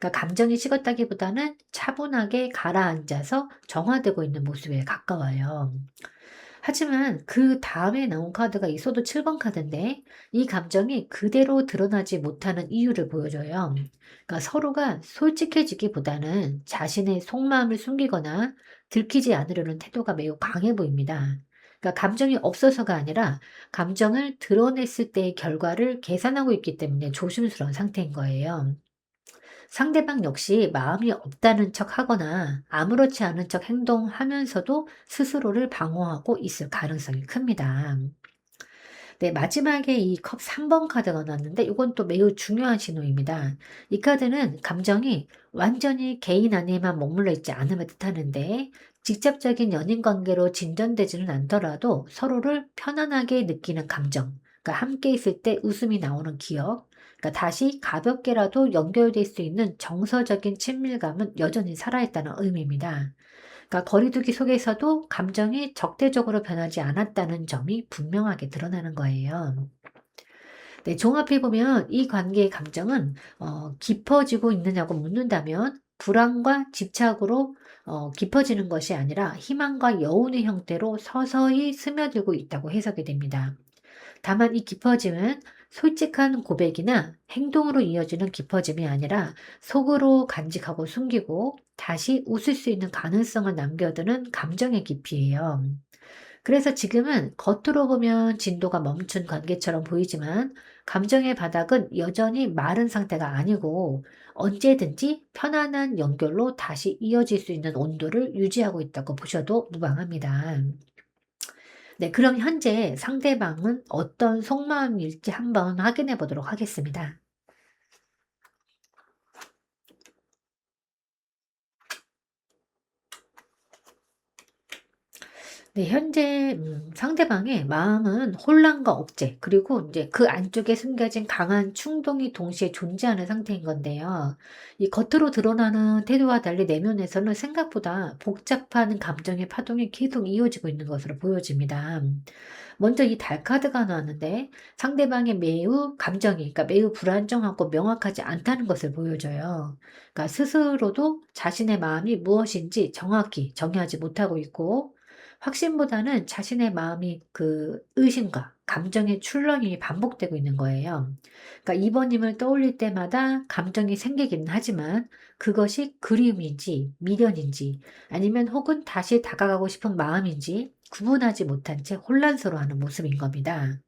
그러니까 감정이 식었다기보다는 차분하게 가라앉아서 정화되고 있는 모습에 가까워요. 하지만 그 다음에 나온 카드가 이 소드 7번 카드인데 이 감정이 그대로 드러나지 못하는 이유를 보여줘요. 그러니까 서로가 솔직해지기보다는 자신의 속마음을 숨기거나 들키지 않으려는 태도가 매우 강해 보입니다. 그러니까 감정이 없어서가 아니라 감정을 드러냈을 때의 결과를 계산하고 있기 때문에 조심스러운 상태인 거예요. 상대방 역시 마음이 없다는 척 하거나 아무렇지 않은 척 행동하면서도 스스로를 방어하고 있을 가능성이 큽니다. 네, 마지막에 이 컵 3번 카드가 나왔는데 이건 또 매우 중요한 신호입니다. 이 카드는 감정이 완전히 개인 안에만 머물러 있지 않음을 뜻하는데 직접적인 연인 관계로 진전되지는 않더라도 서로를 편안하게 느끼는 감정, 그러니까 함께 있을 때 웃음이 나오는 기억, 그러니까 다시 가볍게라도 연결될 수 있는 정서적인 친밀감은 여전히 살아있다는 의미입니다. 그러니까 거리두기 속에서도 감정이 적대적으로 변하지 않았다는 점이 분명하게 드러나는 거예요. 네, 종합해 보면 이 관계의 감정은 깊어지고 있느냐고 묻는다면 불안과 집착으로 깊어지는 것이 아니라 희망과 여운의 형태로 서서히 스며들고 있다고 해석이 됩니다. 다만 이 깊어짐은 솔직한 고백이나 행동으로 이어지는 깊어짐이 아니라 속으로 간직하고 숨기고 다시 웃을 수 있는 가능성을 남겨두는 감정의 깊이예요. 그래서 지금은 겉으로 보면 진도가 멈춘 관계처럼 보이지만 감정의 바닥은 여전히 마른 상태가 아니고 언제든지 편안한 연결로 다시 이어질 수 있는 온도를 유지하고 있다고 보셔도 무방합니다. 네, 그럼 현재 상대방은 어떤 속마음일지 한번 확인해 보도록 하겠습니다. 네, 현재 상대방의 마음은 혼란과 억제, 그리고 이제 그 안쪽에 숨겨진 강한 충동이 동시에 존재하는 상태인 건데요. 이 겉으로 드러나는 태도와 달리 내면에서는 생각보다 복잡한 감정의 파동이 계속 이어지고 있는 것으로 보여집니다. 먼저 이 달 카드가 나왔는데 상대방이 매우 감정이, 그러니까 매우 불안정하고 명확하지 않다는 것을 보여줘요. 그러니까 스스로도 자신의 마음이 무엇인지 정확히 정의하지 못하고 있고, 확신보다는 자신의 마음이 그 의심과 감정의 출렁이 반복되고 있는 거예요. 그러니까 이번님을 떠올릴 때마다 감정이 생기기는 하지만 그것이 그리움인지 미련인지 아니면 혹은 다시 다가가고 싶은 마음인지 구분하지 못한 채 혼란스러워하는 모습인 겁니다.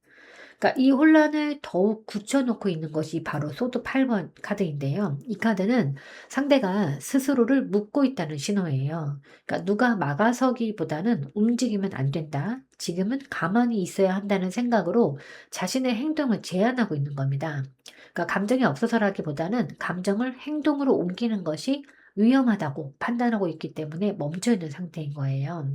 그러니까 이 혼란을 더욱 굳혀놓고 있는 것이 바로 소드 8번 카드인데요. 이 카드는 상대가 스스로를 묻고 있다는 신호예요. 그러니까 누가 막아서기보다는 움직이면 안 된다. 지금은 가만히 있어야 한다는 생각으로 자신의 행동을 제한하고 있는 겁니다. 그러니까 감정이 없어서라기보다는 감정을 행동으로 옮기는 것이 위험하다고 판단하고 있기 때문에 멈춰 있는 상태인 거예요.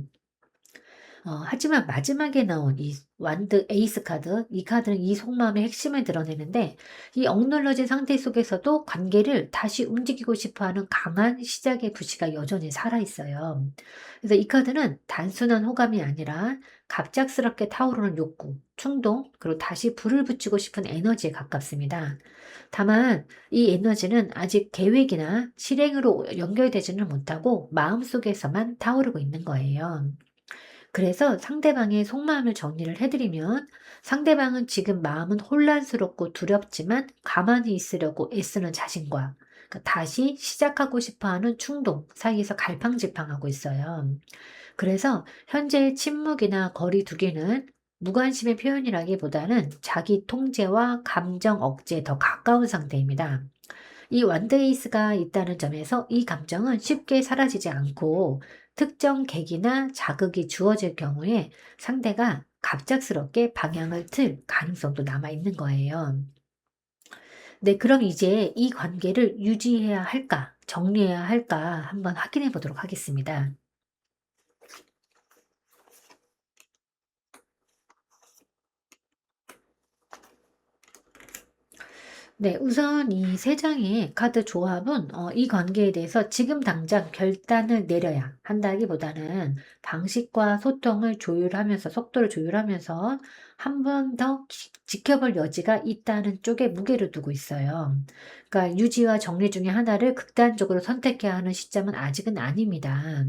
하지만 마지막에 나온 이 완드 에이스 카드, 이 카드는 이 속마음의 핵심을 드러내는데 이 억눌러진 상태 속에서도 관계를 다시 움직이고 싶어 하는 강한 시작의 부시가 여전히 살아있어요. 그래서 이 카드는 단순한 호감이 아니라 갑작스럽게 타오르는 욕구, 충동, 그리고 다시 불을 붙이고 싶은 에너지에 가깝습니다. 다만 이 에너지는 아직 계획이나 실행으로 연결되지는 못하고 마음속에서만 타오르고 있는 거예요. 그래서 상대방의 속마음을 정리를 해드리면 상대방은 지금 마음은 혼란스럽고 두렵지만 가만히 있으려고 애쓰는 자신과 다시 시작하고 싶어 하는 충동 사이에서 갈팡질팡하고 있어요. 그래서 현재의 침묵이나 거리 두기는 무관심의 표현이라기보다는 자기 통제와 감정 억제에 더 가까운 상태입니다. 이 원데이스가 있다는 점에서 이 감정은 쉽게 사라지지 않고 특정 계기나 자극이 주어질 경우에 상대가 갑작스럽게 방향을 틀 가능성도 남아 있는 거예요. 네, 그럼 이제 이 관계를 유지해야 할까, 정리해야 할까 한번 확인해 보도록 하겠습니다. 네, 우선 이 세 장의 카드 조합은 이 관계에 대해서 지금 당장 결단을 내려야 한다기보다는 방식과 소통을 조율하면서 속도를 조율하면서 한 번 더 지켜볼 여지가 있다는 쪽에 무게를 두고 있어요. 그러니까 유지와 정리 중에 하나를 극단적으로 선택해야 하는 시점은 아직은 아닙니다.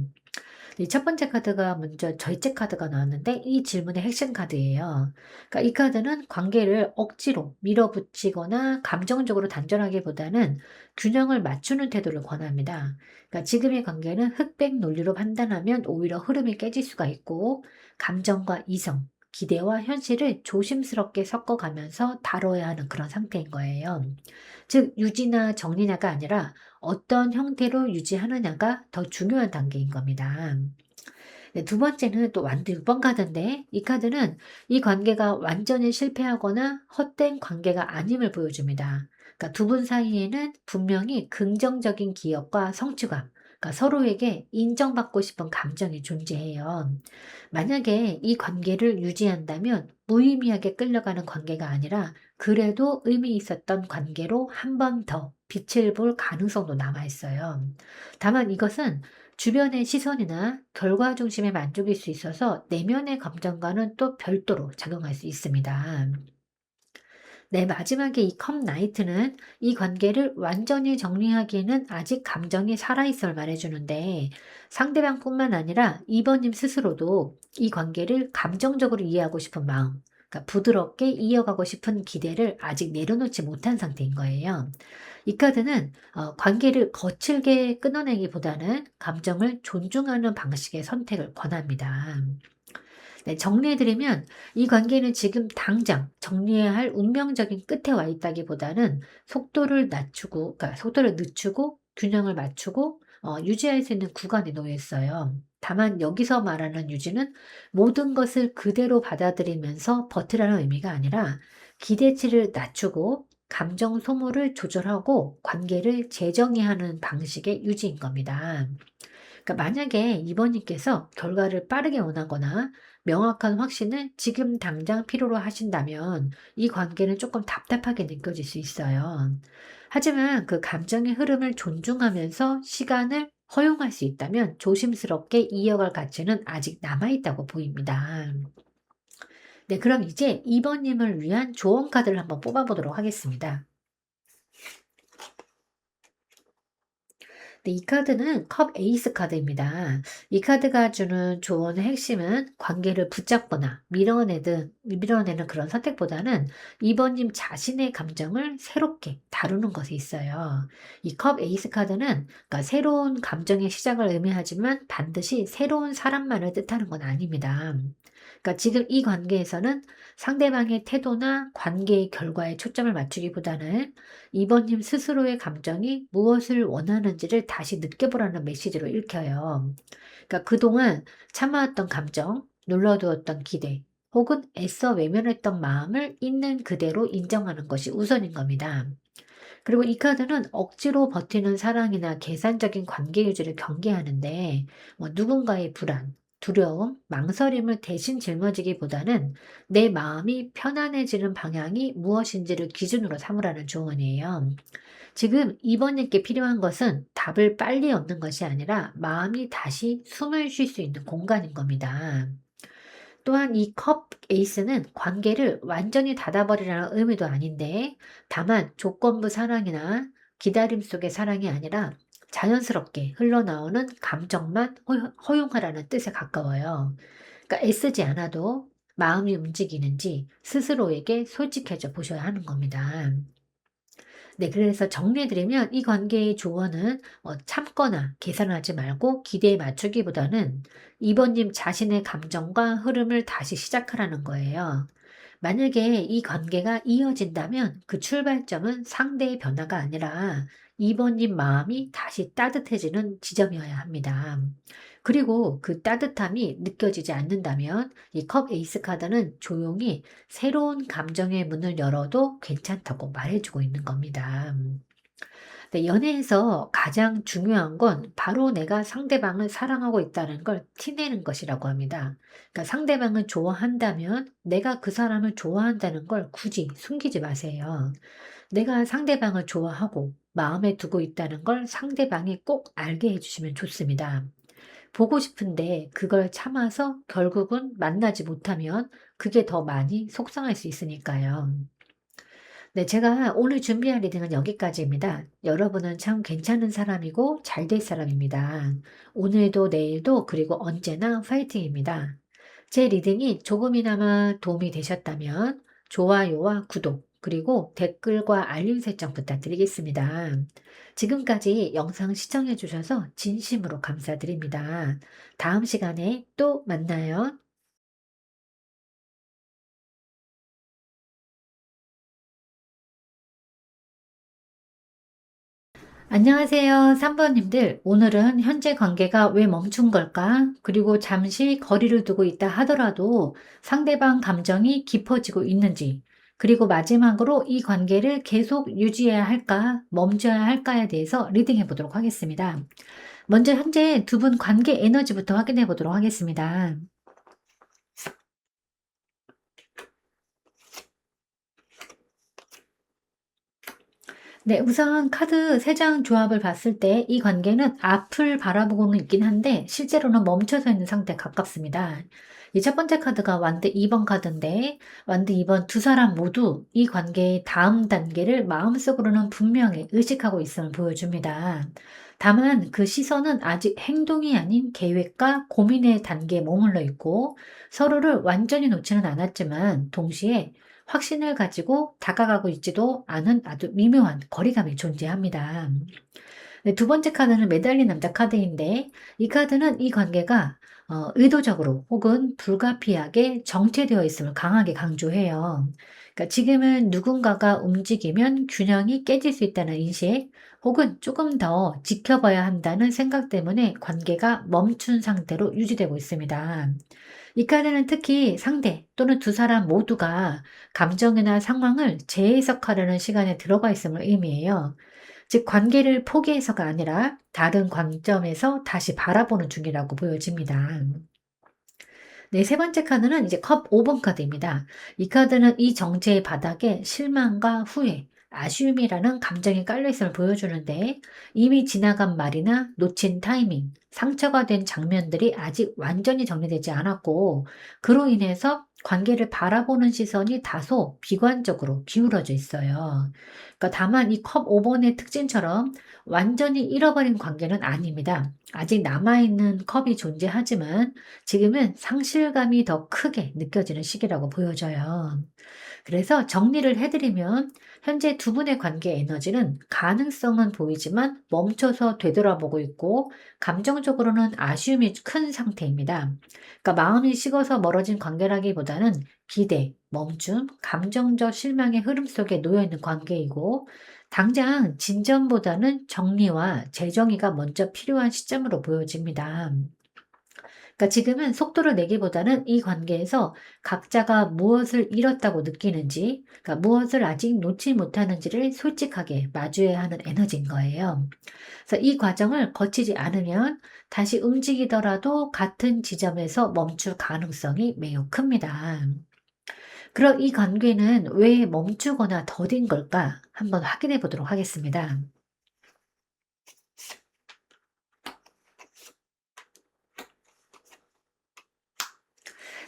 이 첫 번째 카드가 먼저 절제 카드가 나왔는데 이 질문의 핵심 카드예요. 그러니까 이 카드는 관계를 억지로 밀어붙이거나 감정적으로 단절하기보다는 균형을 맞추는 태도를 권합니다. 그러니까 지금의 관계는 흑백 논리로 판단하면 오히려 흐름이 깨질 수가 있고 감정과 이성, 기대와 현실을 조심스럽게 섞어가면서 다뤄야 하는 그런 상태인 거예요. 즉 유지나 정리냐가 아니라 어떤 형태로 유지하느냐가 더 중요한 단계인 겁니다. 네, 두 번째는 또 완드 6번 카드인데 이 카드는 이 관계가 완전히 실패하거나 헛된 관계가 아님을 보여줍니다. 그러니까 두 분 사이에는 분명히 긍정적인 기억과 성취감, 그러니까 서로에게 인정받고 싶은 감정이 존재해요. 만약에 이 관계를 유지한다면 무의미하게 끌려가는 관계가 아니라 그래도 의미 있었던 관계로 한 번 더 빛을 볼 가능성도 남아 있어요. 다만 이것은 주변의 시선이나 결과 중심의 만족일 수 있어서 내면의 감정과는 또 별도로 작용할 수 있습니다. 네, 마지막에 이 컵 나이트는 이 관계를 완전히 정리하기에는 아직 감정이 살아있을 말해주는데 상대방뿐만 아니라 이번님 스스로도 이 관계를 감정적으로 이해하고 싶은 마음, 그러니까 부드럽게 이어가고 싶은 기대를 아직 내려놓지 못한 상태인 거예요. 이 카드는 관계를 거칠게 끊어내기보다는 감정을 존중하는 방식의 선택을 권합니다. 네, 정리해드리면 이 관계는 지금 당장 정리해야 할 운명적인 끝에 와 있다기보다는 속도를 낮추고, 그러니까 속도를 늦추고 균형을 맞추고 유지할 수 있는 구간에 놓여 있어요. 다만 여기서 말하는 유지는 모든 것을 그대로 받아들이면서 버티라는 의미가 아니라 기대치를 낮추고 감정 소모를 조절하고 관계를 재정의하는 방식의 유지인 겁니다. 그러니까 만약에 2번님께서 결과를 빠르게 원하거나 명확한 확신을 지금 당장 필요로 하신다면 이 관계는 조금 답답하게 느껴질 수 있어요. 하지만 그 감정의 흐름을 존중하면서 시간을 허용할 수 있다면 조심스럽게 이어갈 가치는 아직 남아있다고 보입니다. 네, 그럼 이제 2번님을 위한 조언 카드를 한번 뽑아보도록 하겠습니다. 네, 이 카드는 컵 에이스 카드입니다. 이 카드가 주는 조언의 핵심은 관계를 붙잡거나 밀어내는 그런 선택보다는 2번님 자신의 감정을 새롭게 다루는 것에 있어요. 이 컵 에이스 카드는 그러니까 새로운 감정의 시작을 의미하지만 반드시 새로운 사람만을 뜻하는 건 아닙니다. 그러니까 지금 이 관계에서는 상대방의 태도나 관계의 결과에 초점을 맞추기보다는 이번님 스스로의 감정이 무엇을 원하는지를 다시 느껴보라는 메시지로 읽혀요. 그러니까 그동안 참아왔던 감정, 눌러두었던 기대, 혹은 애써 외면했던 마음을 있는 그대로 인정하는 것이 우선인 겁니다. 그리고 이 카드는 억지로 버티는 사랑이나 계산적인 관계 유지를 경계하는데 뭐 누군가의 불안, 두려움, 망설임을 대신 짊어지기보다는 내 마음이 편안해지는 방향이 무엇인지를 기준으로 삼으라는 조언이에요. 지금 이번님께 필요한 것은 답을 빨리 얻는 것이 아니라 마음이 다시 숨을 쉴 수 있는 공간인 겁니다. 또한 이 컵 에이스는 관계를 완전히 닫아버리라는 의미도 아닌데, 다만 조건부 사랑이나 기다림 속의 사랑이 아니라 자연스럽게 흘러나오는 감정만 허용하라는 뜻에 가까워요. 그러니까 애쓰지 않아도 마음이 움직이는지 스스로에게 솔직해져 보셔야 하는 겁니다. 네, 그래서 정리해드리면 이 관계의 조언은 참거나 계산하지 말고 기대에 맞추기보다는 이번님 자신의 감정과 흐름을 다시 시작하라는 거예요. 만약에 이 관계가 이어진다면 그 출발점은 상대의 변화가 아니라 이번님 마음이 다시 따뜻해지는 지점이어야 합니다. 그리고 그 따뜻함이 느껴지지 않는다면 이 컵 에이스 카드는 조용히 새로운 감정의 문을 열어도 괜찮다고 말해주고 있는 겁니다. 네, 연애에서 가장 중요한 건 바로 내가 상대방을 사랑하고 있다는 걸 티내는 것이라고 합니다. 그러니까 상대방을 좋아한다면 내가 그 사람을 좋아한다는 걸 굳이 숨기지 마세요. 내가 상대방을 좋아하고 마음에 두고 있다는 걸 상대방이 꼭 알게 해주시면 좋습니다. 보고 싶은데 그걸 참아서 결국은 만나지 못하면 그게 더 많이 속상할 수 있으니까요. 네, 제가 오늘 준비한 리딩은 여기까지입니다. 여러분은 참 괜찮은 사람이고 잘 될 사람입니다. 오늘도 내일도 그리고 언제나 파이팅입니다. 제 리딩이 조금이나마 도움이 되셨다면 좋아요와 구독, 그리고 댓글과 알림 설정 부탁드리겠습니다. 지금까지 영상 시청해 주셔서 진심으로 감사드립니다. 다음 시간에 또 만나요. 안녕하세요. 3번님들. 오늘은 현재 관계가 왜 멈춘 걸까? 그리고 잠시 거리를 두고 있다 하더라도 상대방 감정이 깊어지고 있는지, 그리고 마지막으로 이 관계를 계속 유지해야 할까, 멈춰야 할까에 대해서 리딩해 보도록 하겠습니다. 먼저 현재 두 분 관계 에너지부터 확인해 보도록 하겠습니다. 네, 우선 카드 3장 조합을 봤을 때 이 관계는 앞을 바라보고는 있긴 한데 실제로는 멈춰서 있는 상태에 가깝습니다. 이 첫 번째 카드가 완드 2번 카드인데 완드 2번 두 사람 모두 이 관계의 다음 단계를 마음속으로는 분명히 의식하고 있음을 보여줍니다. 다만 그 시선은 아직 행동이 아닌 계획과 고민의 단계에 머물러 있고 서로를 완전히 놓지는 않았지만 동시에 확신을 가지고 다가가고 있지도 않은 아주 미묘한 거리감이 존재합니다. 네, 두 번째 카드는 매달린 남자 카드인데 이 카드는 이 관계가 의도적으로 혹은 불가피하게 정체되어 있음을 강하게 강조해요. 그러니까 지금은 누군가가 움직이면 균형이 깨질 수 있다는 인식 혹은 조금 더 지켜봐야 한다는 생각 때문에 관계가 멈춘 상태로 유지되고 있습니다. 이 카드는 특히 상대 또는 두 사람 모두가 감정이나 상황을 재해석하려는 시간에 들어가 있음을 의미해요. 즉 관계를 포기해서가 아니라 다른 관점에서 다시 바라보는 중이라고 보여집니다. 네, 세 번째 카드는 이제 컵 5번 카드입니다. 이 카드는 이 정체의 바닥에 실망과 후회, 아쉬움이라는 감정이 깔려 있음을 보여주는데 이미 지나간 말이나 놓친 타이밍, 상처가 된 장면들이 아직 완전히 정리되지 않았고 그로 인해서 관계를 바라보는 시선이 다소 비관적으로 기울어져 있어요. 그러니까 다만 이 컵 5번의 특징처럼 완전히 잃어버린 관계는 아닙니다. 아직 남아있는 컵이 존재하지만 지금은 상실감이 더 크게 느껴지는 시기라고 보여져요. 그래서 정리를 해드리면 현재 두 분의 관계 에너지는 가능성은 보이지만 멈춰서 되돌아보고 있고 감정적으로는 아쉬움이 큰 상태입니다. 그러니까 마음이 식어서 멀어진 관계라기보다는 기대, 멈춤, 감정적 실망의 흐름 속에 놓여 있는 관계이고 당장 진전보다는 정리와 재정의가 먼저 필요한 시점으로 보여집니다. 그러니까 지금은 속도를 내기보다는 이 관계에서 각자가 무엇을 잃었다고 느끼는지, 그러니까 무엇을 아직 놓지 못하는지를 솔직하게 마주해야 하는 에너지인 거예요. 그래서 이 과정을 거치지 않으면 다시 움직이더라도 같은 지점에서 멈출 가능성이 매우 큽니다. 그럼 이 관계는 왜 멈추거나 더딘 걸까? 한번 확인해 보도록 하겠습니다.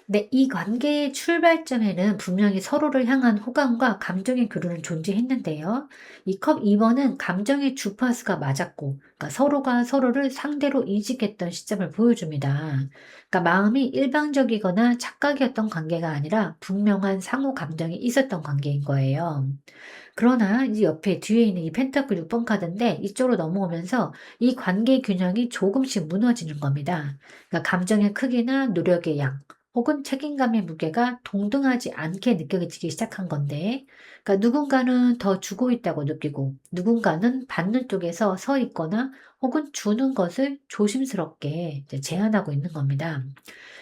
네, 이 관계의 출발점에는 분명히 서로를 향한 호감과 감정의 교류는 존재했는데요. 이 컵 2번은 감정의 주파수가 맞았고, 그러니까 서로가 서로를 상대로 인식했던 시점을 보여줍니다. 그러니까 마음이 일방적이거나 착각이었던 관계가 아니라 분명한 상호 감정이 있었던 관계인 거예요. 그러나 이제 옆에 뒤에 있는 이 펜타클 6번 카드인데 이쪽으로 넘어오면서 이 관계 균형이 조금씩 무너지는 겁니다. 그러니까 감정의 크기나 노력의 양, 혹은 책임감의 무게가 동등하지 않게 느껴지기 시작한 건데, 그러니까 누군가는 더 주고 있다고 느끼고, 누군가는 받는 쪽에서 서 있거나, 혹은 주는 것을 조심스럽게 이제 제한하고 있는 겁니다.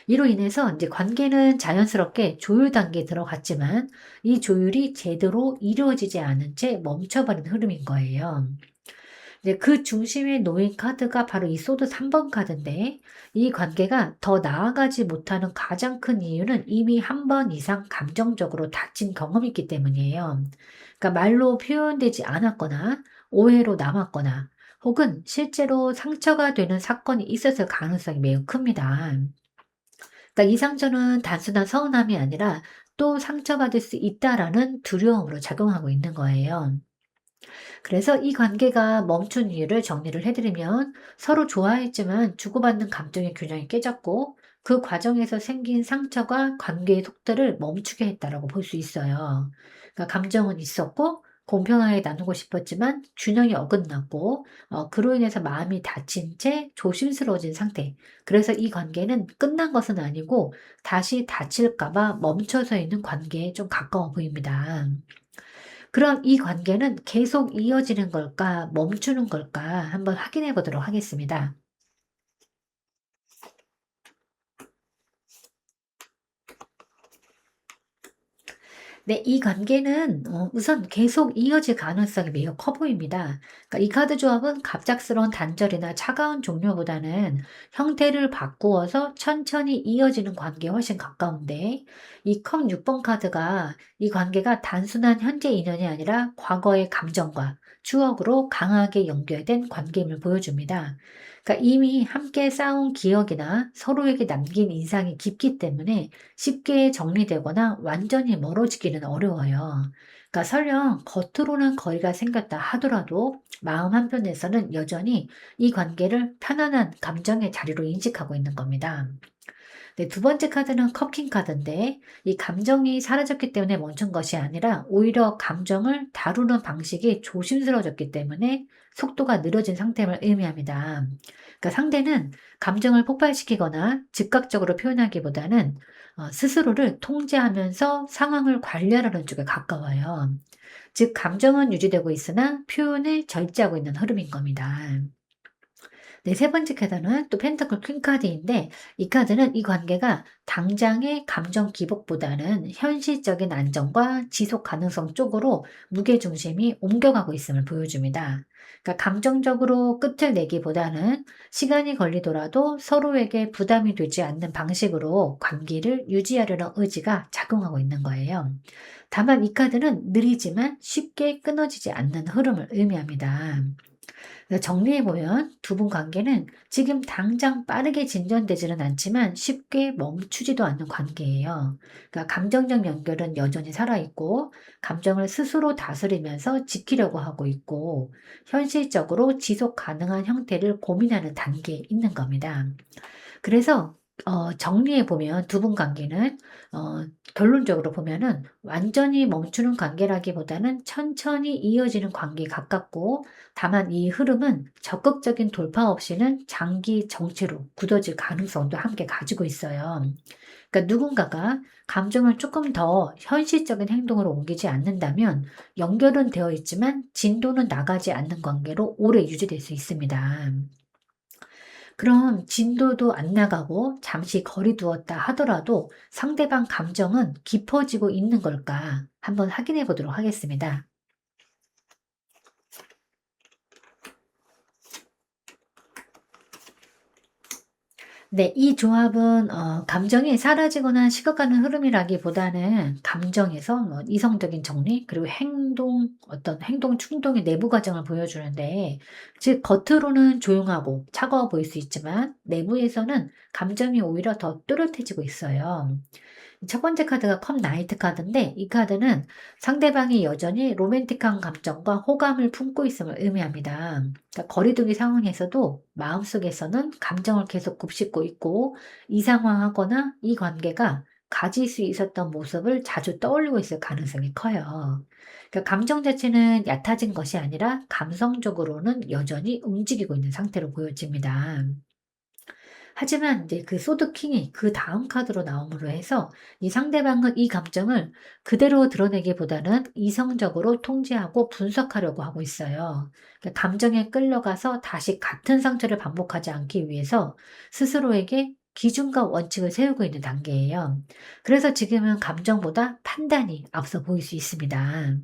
이로 인해서 이제 관계는 자연스럽게 조율 단계에 들어갔지만, 이 조율이 제대로 이루어지지 않은 채 멈춰버린 흐름인 거예요. 이제 그 중심에 놓인 카드가 바로 이 소드 3번 카드인데 이 관계가 더 나아가지 못하는 가장 큰 이유는 이미 한 번 이상 감정적으로 다친 경험이 있기 때문이에요. 그러니까 말로 표현되지 않았거나 오해로 남았거나 혹은 실제로 상처가 되는 사건이 있었을 가능성이 매우 큽니다. 그러니까 이 상처는 단순한 서운함이 아니라 또 상처받을 수 있다라는 두려움으로 작용하고 있는 거예요. 그래서 이 관계가 멈춘 이유를 정리를 해드리면 서로 좋아했지만 주고받는 감정의 균형이 깨졌고 그 과정에서 생긴 상처가 관계의 속도를 멈추게 했다라고 볼 수 있어요. 그러니까 감정은 있었고 공평하게 나누고 싶었지만 균형이 어긋났고 그로 인해서 마음이 다친 채 조심스러워진 상태. 그래서 이 관계는 끝난 것은 아니고 다시 다칠까봐 멈춰서 있는 관계에 좀 가까워 보입니다. 그럼 이 관계는 계속 이어지는 걸까? 멈추는 걸까? 한번 확인해 보도록 하겠습니다. 네, 이 관계는 우선 계속 이어질 가능성이 매우 커 보입니다. 그러니까 이 카드 조합은 갑작스러운 단절이나 차가운 종료보다는 형태를 바꾸어서 천천히 이어지는 관계에 훨씬 가까운데 이 컵 6번 카드가 이 관계가 단순한 현재 인연이 아니라 과거의 감정과 추억으로 강하게 연결된 관계임을 보여줍니다. 그러니까 이미 함께 싸운 기억이나 서로에게 남긴 인상이 깊기 때문에 쉽게 정리되거나 완전히 멀어지기는 어려워요. 그러니까 설령 겉으로는 거리가 생겼다 하더라도 마음 한편에서는 여전히 이 관계를 편안한 감정의 자리로 인식하고 있는 겁니다. 네, 두 번째 카드는 컵킹 카드인데 이 감정이 사라졌기 때문에 멈춘 것이 아니라 오히려 감정을 다루는 방식이 조심스러워졌기 때문에 속도가 느려진 상태를 의미합니다. 그러니까 상대는 감정을 폭발시키거나 즉각적으로 표현하기보다는 스스로를 통제하면서 상황을 관리하려는 쪽에 가까워요. 즉 감정은 유지되고 있으나 표현을 절제하고 있는 흐름인 겁니다. 네, 세 번째 카드는 또 펜타클 퀸 카드인데 이 카드는 이 관계가 당장의 감정 기복보다는 현실적인 안정과 지속 가능성 쪽으로 무게 중심이 옮겨가고 있음을 보여줍니다. 그러니까 감정적으로 끝을 내기보다는 시간이 걸리더라도 서로에게 부담이 되지 않는 방식으로 관계를 유지하려는 의지가 작용하고 있는 거예요. 다만 이 카드는 느리지만 쉽게 끊어지지 않는 흐름을 의미합니다. 정리해보면 두 분 관계는 지금 당장 빠르게 진전되지는 않지만 쉽게 멈추지도 않는 관계예요. 그러니까 감정적 연결은 여전히 살아있고, 감정을 스스로 다스리면서 지키려고 하고 있고, 현실적으로 지속 가능한 형태를 고민하는 단계에 있는 겁니다. 그래서 정리해 보면 두 분 관계는 어 결론적으로 보면은 완전히 멈추는 관계라기보다는 천천히 이어지는 관계에 가깝고, 다만 이 흐름은 적극적인 돌파 없이는 장기 정체로 굳어질 가능성도 함께 가지고 있어요. 그러니까 누군가가 감정을 조금 더 현실적인 행동으로 옮기지 않는다면 연결은 되어 있지만 진도는 나가지 않는 관계로 오래 유지될 수 있습니다. 그럼 진도도 안 나가고 잠시 거리 두었다 하더라도 상대방 감정은 깊어지고 있는 걸까? 한번 확인해 보도록 하겠습니다. 네, 이 조합은 감정이 사라지거나 식어가는 흐름이라기보다는 감정에서 이성적인 정리, 그리고 어떤 행동 충동의 내부 과정을 보여주는데, 즉 겉으로는 조용하고 차가워 보일 수 있지만 내부에서는 감정이 오히려 더 또렷해지고 있어요. 첫 번째 카드가 컵 나이트 카드인데 이 카드는 상대방이 여전히 로맨틱한 감정과 호감을 품고 있음을 의미합니다. 그러니까 거리두기 상황에서도 마음속에서는 감정을 계속 곱씹고 있고, 이상화하거나 이 관계가 가질 수 있었던 모습을 자주 떠올리고 있을 가능성이 커요. 그러니까 감정 자체는 얕아진 것이 아니라 감성적으로는 여전히 움직이고 있는 상태로 보여집니다. 하지만 이제 그 소드 킹이 그다음 카드로 나옴으로 해서 이 상대방은 이 감정을 그대로 드러내기보다는 이성적으로 통제하고 분석하려고 하고 있어요. 그러니까 감정에 끌려가서 다시 같은 상처를 반복하지 않기 위해서 스스로에게 기준과 원칙을 세우고 있는 단계예요. 그래서 지금은 감정보다 판단이 앞서 보일 수 있습니다.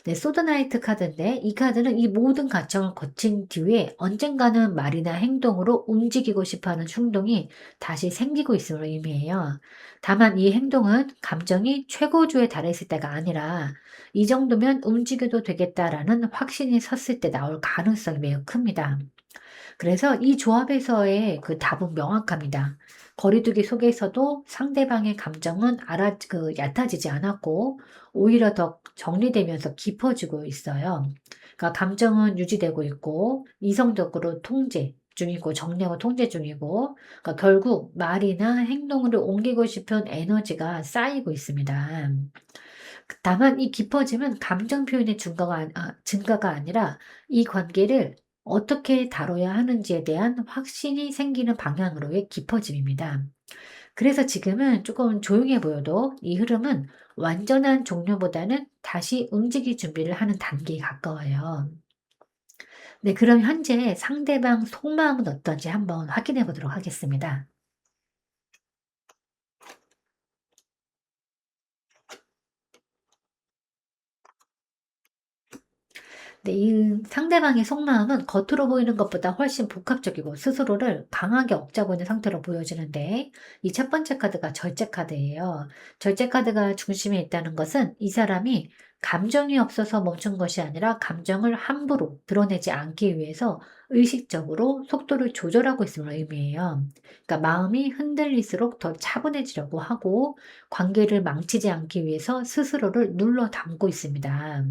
네, 소드나이트 카드인데 이 카드는 이 모든 과정을 거친 뒤에 언젠가는 말이나 행동으로 움직이고 싶어하는 충동이 다시 생기고 있음을 의미해요. 다만 이 행동은 감정이 최고조에 달했을 때가 아니라 이 정도면 움직여도 되겠다라는 확신이 섰을 때 나올 가능성이 매우 큽니다. 그래서 이 조합에서의 그 답은 명확합니다. 거리두기 속에서도 상대방의 감정은 얕아지지 않았고 오히려 더 정리되면서 깊어지고 있어요. 그러니까 감정은 유지되고 있고 이성적으로 통제 중이고 정리하고 통제 중이고, 그러니까 결국 말이나 행동으로 옮기고 싶은 에너지가 쌓이고 있습니다. 다만 이 깊어짐은 감정 표현의 증가가 아니라 이 관계를 어떻게 다뤄야 하는지에 대한 확신이 생기는 방향으로의 깊어짐입니다. 그래서 지금은 조금 조용해 보여도 이 흐름은 완전한 종료보다는 다시 움직일 준비를 하는 단계에 가까워요. 네, 그럼 현재 상대방 속마음은 어떤지 한번 확인해 보도록 하겠습니다. 네, 이 상대방의 속마음은 겉으로 보이는 것보다 훨씬 복합적이고 스스로를 강하게 억제하고 있는 상태로 보여지는데, 이 첫 번째 카드가 절제 카드예요. 절제 카드가 중심에 있다는 것은 이 사람이 감정이 없어서 멈춘 것이 아니라 감정을 함부로 드러내지 않기 위해서 의식적으로 속도를 조절하고 있음을 의미해요. 그러니까 마음이 흔들릴수록 더 차분해지려고 하고 관계를 망치지 않기 위해서 스스로를 눌러 담고 있습니다.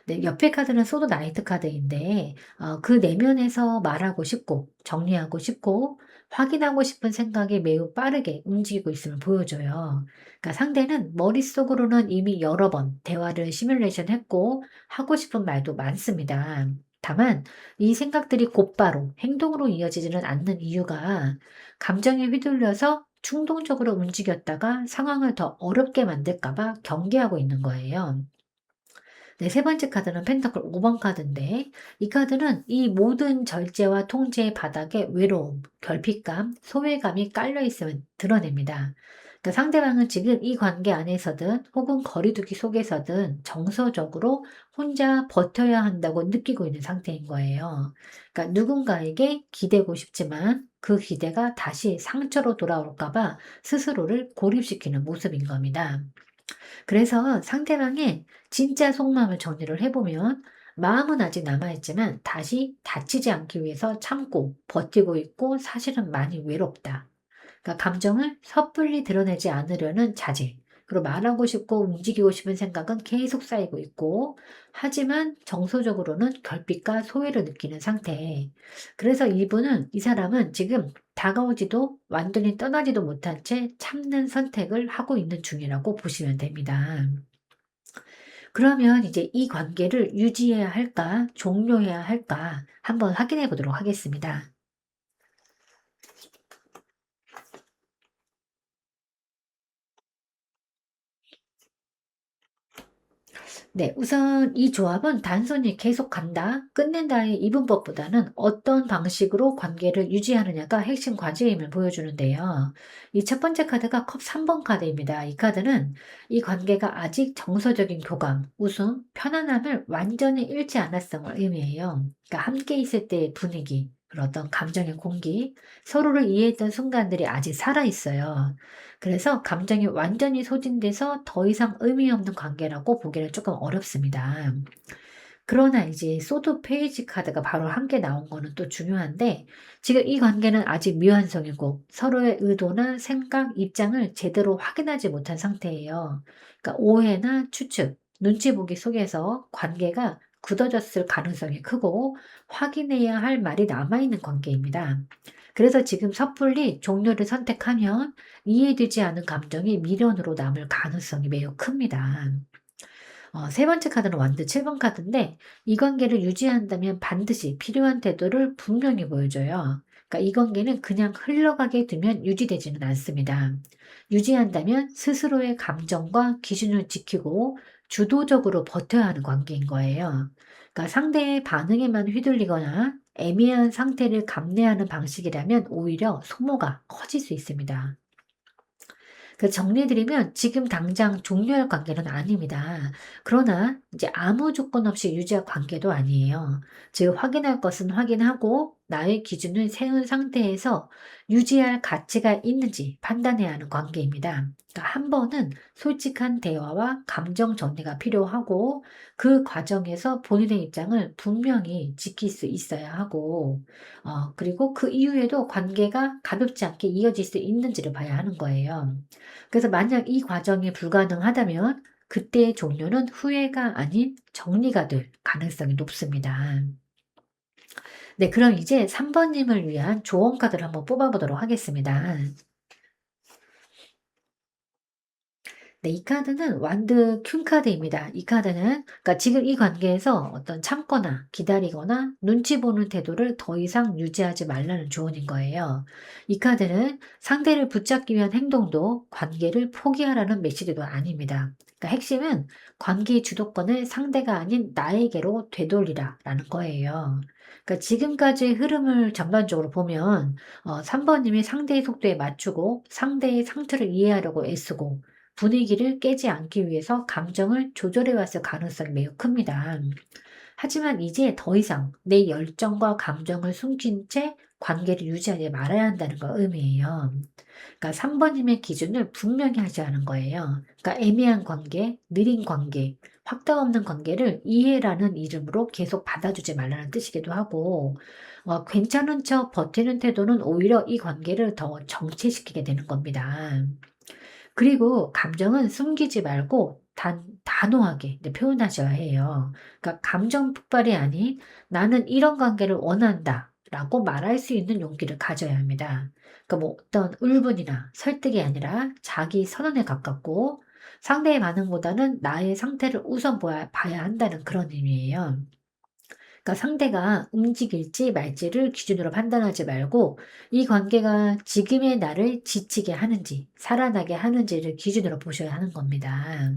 네, 옆에 카드는 소드 나이트 카드인데 그 내면에서 말하고 싶고 정리하고 싶고 확인하고 싶은 생각이 매우 빠르게 움직이고 있음을 보여줘요. 그러니까 상대는 머릿속으로는 이미 여러 번 대화를 시뮬레이션 했고 하고 싶은 말도 많습니다. 다만 이 생각들이 곧바로 행동으로 이어지지는 않는 이유가 감정에 휘둘려서 충동적으로 움직였다가 상황을 더 어렵게 만들까 봐 경계하고 있는 거예요. 네, 세 번째 카드는 펜터클 5번 카드인데 이 카드는 이 모든 절제와 통제의 바닥에 외로움, 결핍감, 소외감이 깔려 있음을 드러냅니다. 그러니까 상대방은 지금 이 관계 안에서든 혹은 거리두기 속에서든 정서적으로 혼자 버텨야 한다고 느끼고 있는 상태인 거예요. 그러니까 누군가에게 기대고 싶지만 그 기대가 다시 상처로 돌아올까 봐 스스로를 고립시키는 모습인 겁니다. 그래서 상대방의 진짜 속마음을 정리를 해보면 마음은 아직 남아있지만 다시 다치지 않기 위해서 참고 버티고 있고 사실은 많이 외롭다. 그러니까 감정을 섣불리 드러내지 않으려는 자제. 그리고 말하고 싶고 움직이고 싶은 생각은 계속 쌓이고 있고, 하지만 정서적으로는 결핍과 소외를 느끼는 상태. 그래서 이 사람은 지금 다가오지도 완전히 떠나지도 못한 채 참는 선택을 하고 있는 중이라고 보시면 됩니다. 그러면 이제 이 관계를 유지해야 할까, 종료해야 할까, 한번 확인해 보도록 하겠습니다. 네, 우선 이 조합은 단순히 계속 간다, 끝낸다의 이분법보다는 어떤 방식으로 관계를 유지하느냐가 핵심 과제임을 보여주는데요. 이 첫 번째 카드가 컵 3번 카드입니다. 이 카드는 이 관계가 아직 정서적인 교감, 웃음, 편안함을 완전히 잃지 않았음을 의미해요. 그러니까 함께 있을 때의 분위기, 그런 어떤 감정의 공기, 서로를 이해했던 순간들이 아직 살아있어요. 그래서 감정이 완전히 소진돼서 더 이상 의미 없는 관계라고 보기는 조금 어렵습니다. 그러나 이제 소드 페이지 카드가 바로 함께 나온 거는 또 중요한데 지금 이 관계는 아직 미완성이고 서로의 의도나 생각, 입장을 제대로 확인하지 못한 상태예요. 그러니까 오해나 추측, 눈치 보기 속에서 관계가 굳어졌을 가능성이 크고 확인해야 할 말이 남아있는 관계입니다. 그래서 지금 섣불리 종료를 선택하면 이해되지 않은 감정이 미련으로 남을 가능성이 매우 큽니다. 세 번째 카드는 완드 7번 카드인데 이 관계를 유지한다면 반드시 필요한 태도를 분명히 보여줘요. 그러니까 이 관계는 그냥 흘러가게 두면 유지되지는 않습니다. 유지한다면 스스로의 감정과 기준을 지키고 주도적으로 버텨야 하는 관계인 거예요. 그러니까 상대의 반응에만 휘둘리거나 애매한 상태를 감내하는 방식이라면 오히려 소모가 커질 수 있습니다. 그 정리드리면 지금 당장 종료할 관계는 아닙니다. 그러나 이제 아무 조건 없이 유지할 관계도 아니에요. 즉 확인할 것은 확인하고 나의 기준을 세운 상태에서 유지할 가치가 있는지 판단해야 하는 관계입니다. 그러니까 한 번은 솔직한 대화와 감정 정리가 필요하고 그 과정에서 본인의 입장을 분명히 지킬 수 있어야 하고 그리고 그 이후에도 관계가 가볍지 않게 이어질 수 있는지를 봐야 하는 거예요. 그래서 만약 이 과정이 불가능하다면 그때의 종료는 후회가 아닌 정리가 될 가능성이 높습니다. 네, 그럼 이제 3번 님을 위한 조언 카드를 한번 뽑아 보도록 하겠습니다. 네, 이 카드는 완드 퀸 카드입니다. 이 카드는 그러니까 지금 이 관계에서 어떤 참거나 기다리거나 눈치 보는 태도를 더 이상 유지하지 말라는 조언인 거예요. 이 카드는 상대를 붙잡기 위한 행동도 관계를 포기하라는 메시지도 아닙니다. 그러니까 핵심은 관계의 주도권을 상대가 아닌 나에게로 되돌리라라는 거예요. 그러니까 지금까지의 흐름을 전반적으로 보면 3번 님이 상대의 속도에 맞추고 상대의 상태를 이해하려고 애쓰고 분위기를 깨지 않기 위해서 감정을 조절해 왔을 가능성이 매우 큽니다. 하지만 이제 더 이상 내 열정과 감정을 숨긴 채 관계를 유지하지 말아야 한다는 걸 의미해요. 그러니까 3번님의 기준을 분명히 하자는 거예요. 그러니까 애매한 관계, 느린 관계, 확답 없는 관계를 이해라는 이름으로 계속 받아주지 말라는 뜻이기도 하고, 괜찮은 척 버티는 태도는 오히려 이 관계를 더 정체시키게 되는 겁니다. 그리고 감정은 숨기지 말고 단호하게 이제 표현하셔야 해요. 그러니까 감정 폭발이 아닌 "나는 이런 관계를 원한다."라고 말할 수 있는 용기를 가져야 합니다. 그러니까 뭐 어떤 울분이나 설득이 아니라 자기 선언에 가깝고 상대의 반응보다는 나의 상태를 우선 봐야 한다는 그런 의미예요. 그러니까 상대가 움직일지 말지를 기준으로 판단하지 말고 이 관계가 지금의 나를 지치게 하는지 살아나게 하는지를 기준으로 보셔야 하는 겁니다.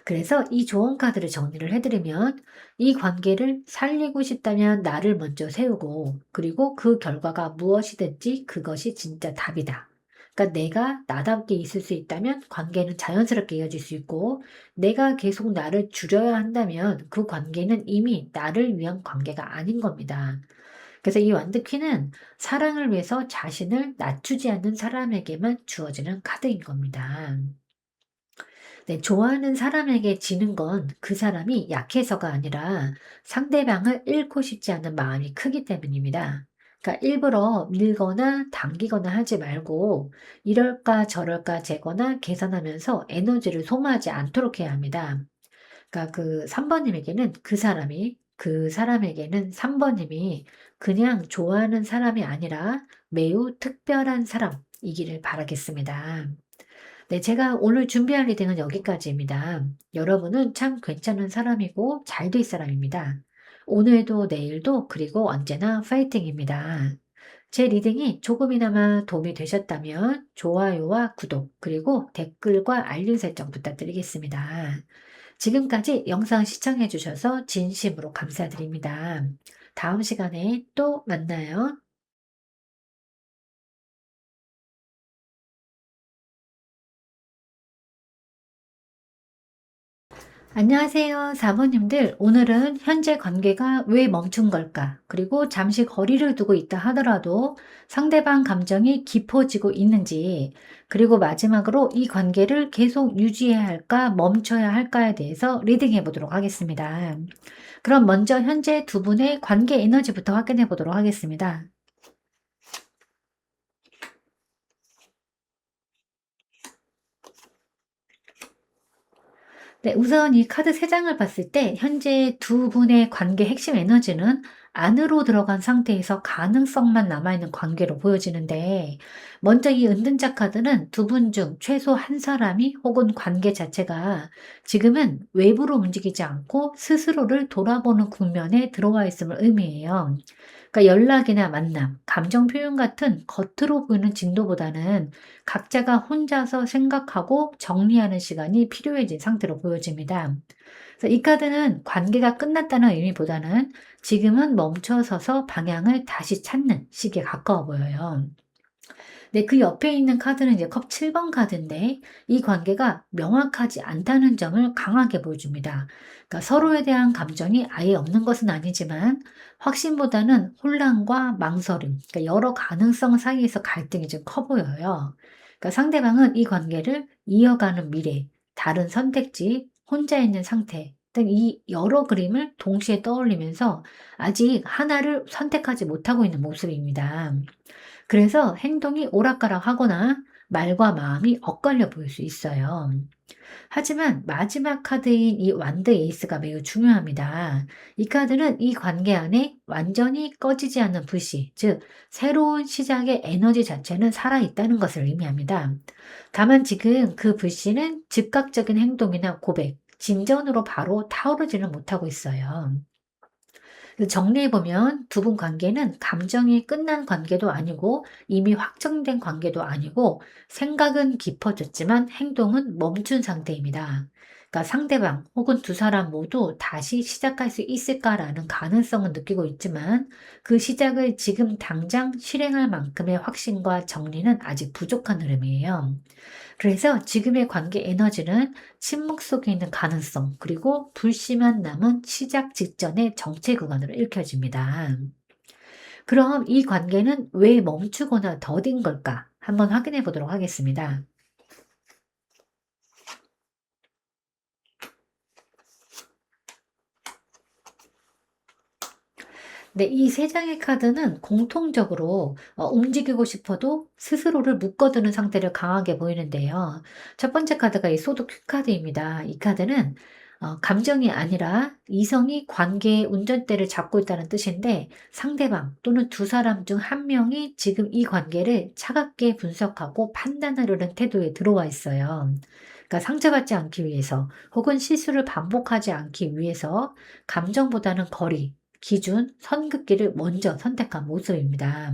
그래서 이 조언 카드를 정리를 해드리면 이 관계를 살리고 싶다면 나를 먼저 세우고 그리고 그 결과가 무엇이든지 그것이 진짜 답이다. 그러니까 내가 나답게 있을 수 있다면 관계는 자연스럽게 이어질 수 있고 내가 계속 나를 줄여야 한다면 그 관계는 이미 나를 위한 관계가 아닌 겁니다. 그래서 이 완득키는 사랑을 위해서 자신을 낮추지 않는 사람에게만 주어지는 카드인 겁니다. 네, 좋아하는 사람에게 지는 건 그 사람이 약해서가 아니라 상대방을 잃고 싶지 않은 마음이 크기 때문입니다. 그러니까 일부러 밀거나 당기거나 하지 말고 이럴까 저럴까 재거나 계산하면서 에너지를 소모하지 않도록 해야 합니다. 그러니까 그 3번님에게는 그 사람에게는 3번님이 그냥 좋아하는 사람이 아니라 매우 특별한 사람이기를 바라겠습니다. 네, 제가 오늘 준비한 리딩은 여기까지입니다. 여러분은 참 괜찮은 사람이고 잘 될 사람입니다. 오늘도 내일도 그리고 언제나 파이팅입니다. 제 리딩이 조금이나마 도움이 되셨다면 좋아요와 구독 그리고 댓글과 알림 설정 부탁드리겠습니다. 지금까지 영상 시청해 주셔서 진심으로 감사드립니다. 다음 시간에 또 만나요. 안녕하세요, 사모님들. 오늘은 현재 관계가 왜 멈춘 걸까? 그리고 잠시 거리를 두고 있다 하더라도 상대방 감정이 깊어지고 있는지, 그리고 마지막으로 이 관계를 계속 유지해야 할까, 멈춰야 할까에 대해서 리딩해 보도록 하겠습니다. 그럼 먼저 현재 두 분의 관계 에너지부터 확인해 보도록 하겠습니다. 네, 우선 이 카드 3장을 봤을 때 현재 두 분의 관계 핵심 에너지는 안으로 들어간 상태에서 가능성만 남아있는 관계로 보여지는데 먼저 이 은둔자 카드는 두 분 중 최소 한 사람이 혹은 관계 자체가 지금은 외부로 움직이지 않고 스스로를 돌아보는 국면에 들어와 있음을 의미해요. 그러니까 연락이나 만남, 감정 표현 같은 겉으로 보이는 진도보다는 각자가 혼자서 생각하고 정리하는 시간이 필요해진 상태로 보여집니다. 그래서 이 카드는 관계가 끝났다는 의미보다는 지금은 멈춰서서 방향을 다시 찾는 시기에 가까워 보여요. 네, 그 옆에 있는 카드는 이제 컵 7번 카드인데 이 관계가 명확하지 않다는 점을 강하게 보여줍니다. 그러니까 서로에 대한 감정이 아예 없는 것은 아니지만 확신보다는 혼란과 망설임, 그러니까 여러 가능성 사이에서 갈등이 좀 커 보여요. 그러니까 상대방은 이 관계를 이어가는 미래, 다른 선택지, 혼자 있는 상태 등 이 여러 그림을 동시에 떠올리면서 아직 하나를 선택하지 못하고 있는 모습입니다. 그래서 행동이 오락가락하거나 말과 마음이 엇갈려 보일 수 있어요. 하지만 마지막 카드인 이 완드 에이스가 매우 중요합니다. 이 카드는 이 관계 안에 완전히 꺼지지 않는 불씨, 즉 새로운 시작의 에너지 자체는 살아있다는 것을 의미합니다. 다만 지금 그 불씨는 즉각적인 행동이나 고백, 진전으로 바로 타오르지는 못하고 있어요. 정리해보면 두 분 관계는 감정이 끝난 관계도 아니고 이미 확정된 관계도 아니고 생각은 깊어졌지만 행동은 멈춘 상태입니다. 그러니까 상대방 혹은 두 사람 모두 다시 시작할 수 있을까라는 가능성은 느끼고 있지만 그 시작을 지금 당장 실행할 만큼의 확신과 정리는 아직 부족한 흐름이에요. 그래서 지금의 관계 에너지는 침묵 속에 있는 가능성, 그리고 불씨만 남은 시작 직전의 정체 구간으로 읽혀집니다. 그럼 이 관계는 왜 멈추거나 더딘 걸까? 한번 확인해 보도록 하겠습니다. 네, 이 세 장의 카드는 공통적으로 움직이고 싶어도 스스로를 묶어두는 상태를 강하게 보이는데요. 첫 번째 카드가 이 소드 큐 카드입니다. 이 카드는 감정이 아니라 이성이 관계의 운전대를 잡고 있다는 뜻인데 상대방 또는 두 사람 중 한 명이 지금 이 관계를 차갑게 분석하고 판단하려는 태도에 들어와 있어요. 그러니까 상처받지 않기 위해서 혹은 실수를 반복하지 않기 위해서 감정보다는 거리, 기준, 선긋기를 먼저 선택한 모습입니다.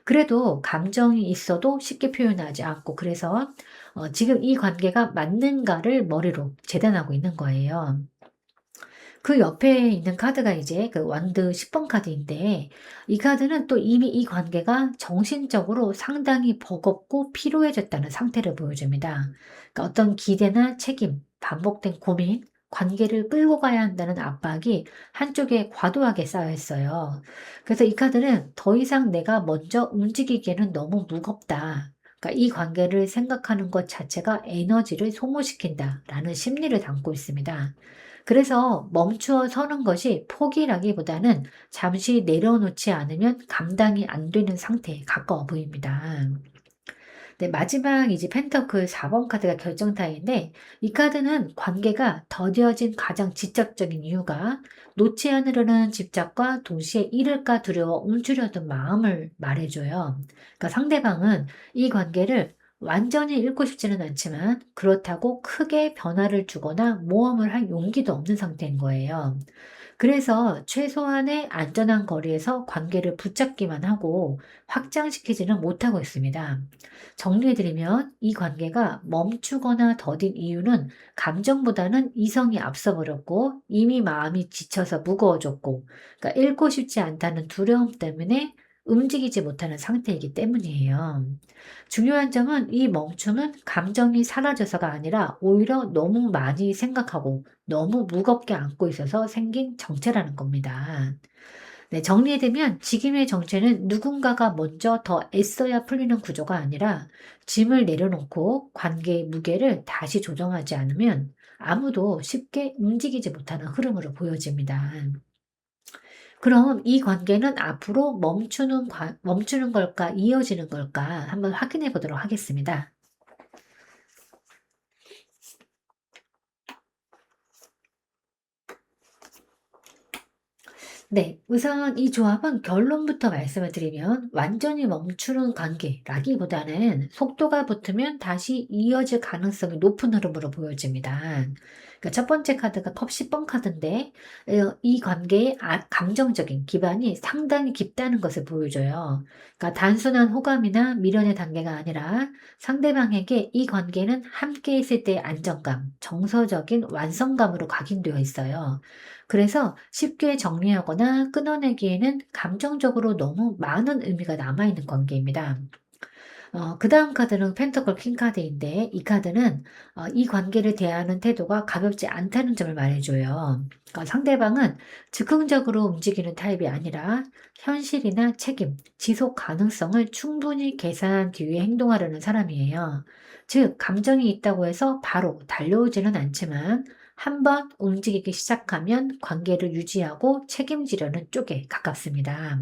그래도 감정이 있어도 쉽게 표현하지 않고 그래서 지금 이 관계가 맞는가를 머리로 재단하고 있는 거예요. 그 옆에 있는 카드가 이제 그 완드 10번 카드인데 이 카드는 또 이미 이 관계가 정신적으로 상당히 버겁고 피로해졌다는 상태를 보여줍니다. 그러니까 어떤 기대나 책임, 반복된 고민, 관계를 끌고 가야 한다는 압박이 한쪽에 과도하게 쌓여 있어요. 그래서 이 카드는 더 이상 내가 먼저 움직이기에는 너무 무겁다. 그러니까 이 관계를 생각하는 것 자체가 에너지를 소모시킨다라는 심리를 담고 있습니다. 그래서 멈추어 서는 것이 포기라기보다는 잠시 내려놓지 않으면 감당이 안 되는 상태에 가까워 보입니다. 네, 마지막 이제 펜터클 4번 카드가 결정타인데 이 카드는 관계가 더뎌진 가장 직접적인 이유가 놓지 않으려는 집착과 동시에 잃을까 두려워 움츠려든 마음을 말해줘요. 그러니까 상대방은 이 관계를 완전히 잃고 싶지는 않지만 그렇다고 크게 변화를 주거나 모험을 할 용기도 없는 상태인 거예요. 그래서 최소한의 안전한 거리에서 관계를 붙잡기만 하고 확장시키지는 못하고 있습니다. 정리해드리면 이 관계가 멈추거나 더딘 이유는 감정보다는 이성이 앞서버렸고 이미 마음이 지쳐서 무거워졌고 그러니까 잃고 싶지 않다는 두려움 때문에 움직이지 못하는 상태이기 때문이에요. 중요한 점은 이 멈춤은 감정이 사라져서가 아니라 오히려 너무 많이 생각하고 너무 무겁게 안고 있어서 생긴 정체라는 겁니다. 네, 정리되면 지금의 정체는 누군가가 먼저 더 애써야 풀리는 구조가 아니라 짐을 내려놓고 관계의 무게를 다시 조정하지 않으면 아무도 쉽게 움직이지 못하는 흐름으로 보여집니다. 그럼 이 관계는 앞으로 멈추는 걸까, 이어지는 걸까 한번 확인해 보도록 하겠습니다. 네, 우선 이 조합은 결론부터 말씀을 드리면 완전히 멈추는 관계라기보다는 속도가 붙으면 다시 이어질 가능성이 높은 흐름으로 보여집니다. 그러니까 첫 번째 카드가 컵 10번 카드인데 이 관계의 감정적인 기반이 상당히 깊다는 것을 보여줘요. 그러니까 단순한 호감이나 미련의 단계가 아니라 상대방에게 이 관계는 함께 있을 때의 안정감, 정서적인 완성감으로 각인되어 있어요. 그래서 쉽게 정리하거나 끊어내기에는 감정적으로 너무 많은 의미가 남아있는 관계입니다. 그 다음 카드는 펜터클 킹 카드인데 이 카드는 이 관계를 대하는 태도가 가볍지 않다는 점을 말해줘요. 상대방은 즉흥적으로 움직이는 타입이 아니라 현실이나 책임, 지속 가능성을 충분히 계산한 뒤에 행동하려는 사람이에요. 즉, 감정이 있다고 해서 바로 달려오지는 않지만 한번 움직이기 시작하면 관계를 유지하고 책임지려는 쪽에 가깝습니다.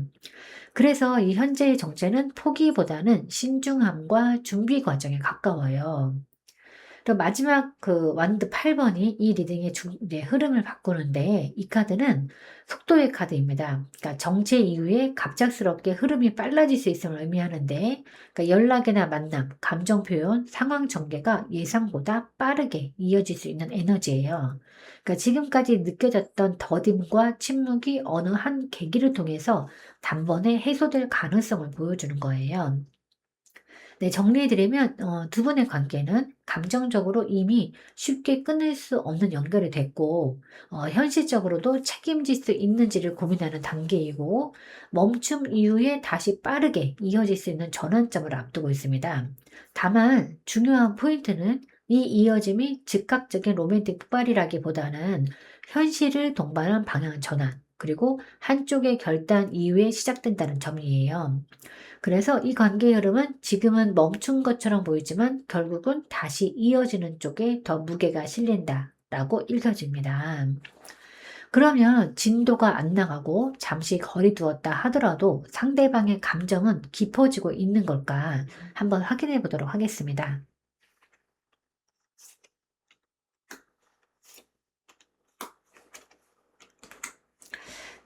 그래서 이 현재의 정체는 포기보다는 신중함과 준비 과정에 가까워요. 또 마지막 그 완드 8번이 이 리딩의 이제 흐름을 바꾸는데 이 카드는 속도의 카드입니다. 그러니까 정체 이후에 갑작스럽게 흐름이 빨라질 수 있음을 의미하는데 그러니까 연락이나 만남, 감정 표현, 상황 전개가 예상보다 빠르게 이어질 수 있는 에너지예요. 그러니까 지금까지 느껴졌던 더딤과 침묵이 어느 한 계기를 통해서 단번에 해소될 가능성을 보여주는 거예요. 네, 정리해드리면 두 분의 관계는 감정적으로 이미 쉽게 끊을 수 없는 연결이 됐고 현실적으로도 책임질 수 있는지를 고민하는 단계이고 멈춤 이후에 다시 빠르게 이어질 수 있는 전환점을 앞두고 있습니다. 다만 중요한 포인트는 이 이어짐이 즉각적인 로맨틱 폭발이라기보다는 현실을 동반한 방향 전환 그리고 한쪽의 결단 이후에 시작된다는 점이에요. 그래서 이 관계의 흐름은 지금은 멈춘 것처럼 보이지만 결국은 다시 이어지는 쪽에 더 무게가 실린다라고 읽혀집니다. 그러면 진도가 안 나가고 잠시 거리 두었다 하더라도 상대방의 감정은 깊어지고 있는 걸까 한번 확인해 보도록 하겠습니다.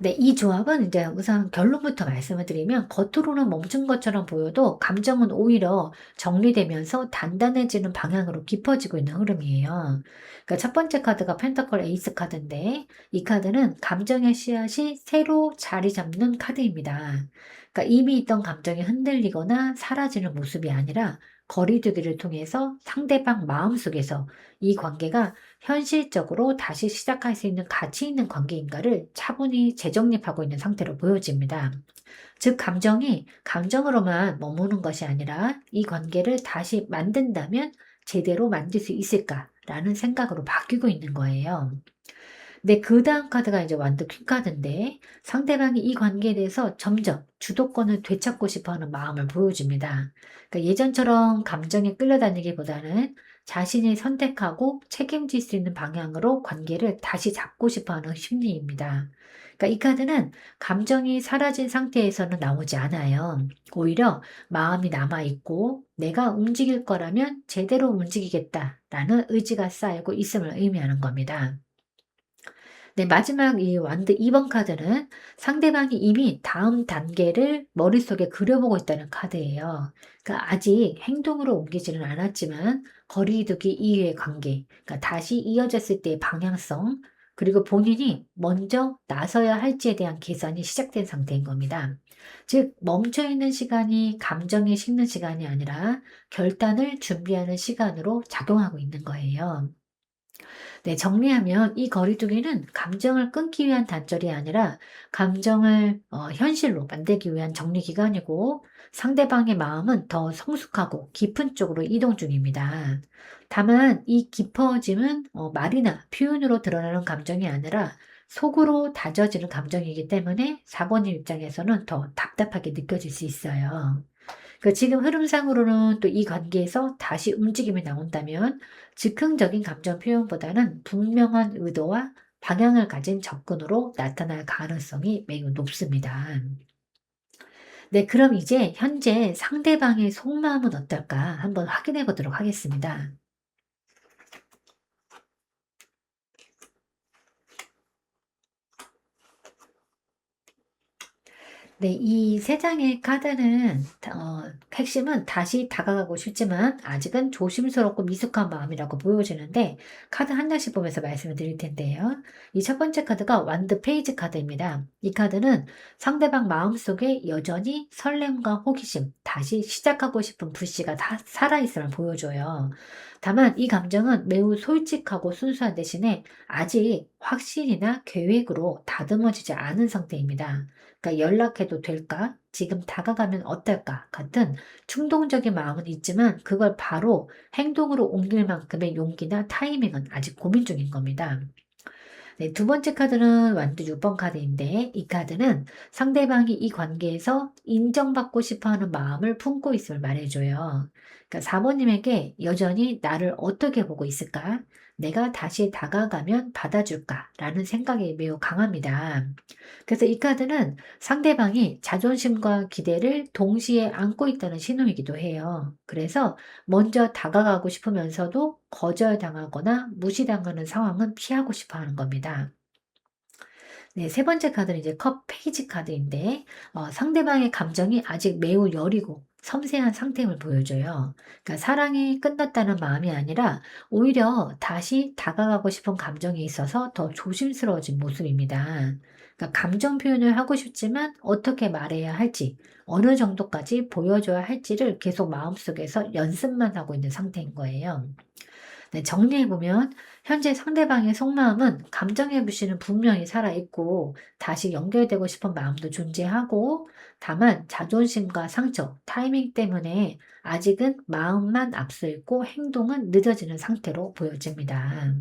네, 이 조합은 이제 우선 결론부터 말씀을 드리면 겉으로는 멈춘 것처럼 보여도 감정은 오히려 정리되면서 단단해지는 방향으로 깊어지고 있는 흐름이에요. 그러니까 첫 번째 카드가 펜타클 에이스 카드인데 이 카드는 감정의 씨앗이 새로 자리 잡는 카드입니다. 그러니까 이미 있던 감정이 흔들리거나 사라지는 모습이 아니라 거리두기를 통해서 상대방 마음속에서 이 관계가 현실적으로 다시 시작할 수 있는 가치 있는 관계인가를 차분히 재정립하고 있는 상태로 보여집니다. 즉, 감정이 감정으로만 머무는 것이 아니라 이 관계를 다시 만든다면 제대로 만들 수 있을까라는 생각으로 바뀌고 있는 거예요. 네, 그 다음 카드가 이제 완드 퀸 카드인데 상대방이 이 관계에 대해서 점점 주도권을 되찾고 싶어 하는 마음을 보여줍니다. 그러니까 예전처럼 감정에 끌려다니기보다는 자신이 선택하고 책임질 수 있는 방향으로 관계를 다시 잡고 싶어 하는 심리입니다. 그러니까 이 카드는 감정이 사라진 상태에서는 나오지 않아요. 오히려 마음이 남아있고 내가 움직일 거라면 제대로 움직이겠다라는 의지가 쌓이고 있음을 의미하는 겁니다. 네, 마지막 이 완드 2번 카드는 상대방이 이미 다음 단계를 머릿속에 그려보고 있다는 카드예요. 그러니까 아직 행동으로 옮기지는 않았지만 거리두기 이후의 관계, 그러니까 다시 이어졌을 때의 방향성, 그리고 본인이 먼저 나서야 할지에 대한 계산이 시작된 상태인 겁니다. 즉, 멈춰있는 시간이 감정이 식는 시간이 아니라 결단을 준비하는 시간으로 작용하고 있는 거예요. 네, 정리하면 이 거리두기는 감정을 끊기 위한 단절이 아니라 감정을 현실로 만들기 위한 정리 기간이고 상대방의 마음은 더 성숙하고 깊은 쪽으로 이동 중입니다. 다만 이 깊어짐은 말이나 표현으로 드러나는 감정이 아니라 속으로 다져지는 감정이기 때문에 4번님 입장에서는 더 답답하게 느껴질 수 있어요. 지금 흐름상으로는 또 이 관계에서 다시 움직임이 나온다면 즉흥적인 감정 표현보다는 분명한 의도와 방향을 가진 접근으로 나타날 가능성이 매우 높습니다. 네, 그럼 이제 현재 상대방의 속마음은 어떨까 한번 확인해 보도록 하겠습니다. 네, 이 세 장의 카드는 핵심은 다시 다가가고 싶지만 아직은 조심스럽고 미숙한 마음이라고 보여지는데 카드 한 장씩 보면서 말씀을 드릴 텐데요. 이 첫 번째 카드가 완드 페이지 카드입니다. 이 카드는 상대방 마음속에 여전히 설렘과 호기심, 다시 시작하고 싶은 불씨가 다 살아있음을 보여줘요. 다만 이 감정은 매우 솔직하고 순수한 대신에 아직 확신이나 계획으로 다듬어지지 않은 상태입니다. 그러니까 '연락해도 될까? 지금 다가가면 어떨까?' 같은 충동적인 마음은 있지만 그걸 바로 행동으로 옮길 만큼의 용기나 타이밍은 아직 고민 중인 겁니다. 네, 두 번째 카드는 완두 6번 카드인데 이 카드는 상대방이 이 관계에서 인정받고 싶어 하는 마음을 품고 있음을 말해줘요. 그러니까 4번님에게 여전히 나를 어떻게 보고 있을까? 내가 다시 다가가면 받아줄까? 라는 생각이 매우 강합니다. 그래서 이 카드는 상대방이 자존심과 기대를 동시에 안고 있다는 신호이기도 해요. 그래서 먼저 다가가고 싶으면서도 거절당하거나 무시당하는 상황은 피하고 싶어 하는 겁니다. 네, 세 번째 카드는 이제 컵 페이지 카드인데, 상대방의 감정이 아직 매우 여리고 섬세한 상태임을 보여줘요. 그러니까 사랑이 끝났다는 마음이 아니라 오히려 다시 다가가고 싶은 감정이 있어서 더 조심스러워진 모습입니다. 그러니까 감정 표현을 하고 싶지만 어떻게 말해야 할지, 어느 정도까지 보여줘야 할지를 계속 마음속에서 연습만 하고 있는 상태인 거예요. 네, 정리해보면 현재 상대방의 속마음은 감정의 불씨는 분명히 살아있고 다시 연결되고 싶은 마음도 존재하고 다만 자존심과 상처, 타이밍 때문에 아직은 마음만 앞서 있고 행동은 늦어지는 상태로 보여집니다.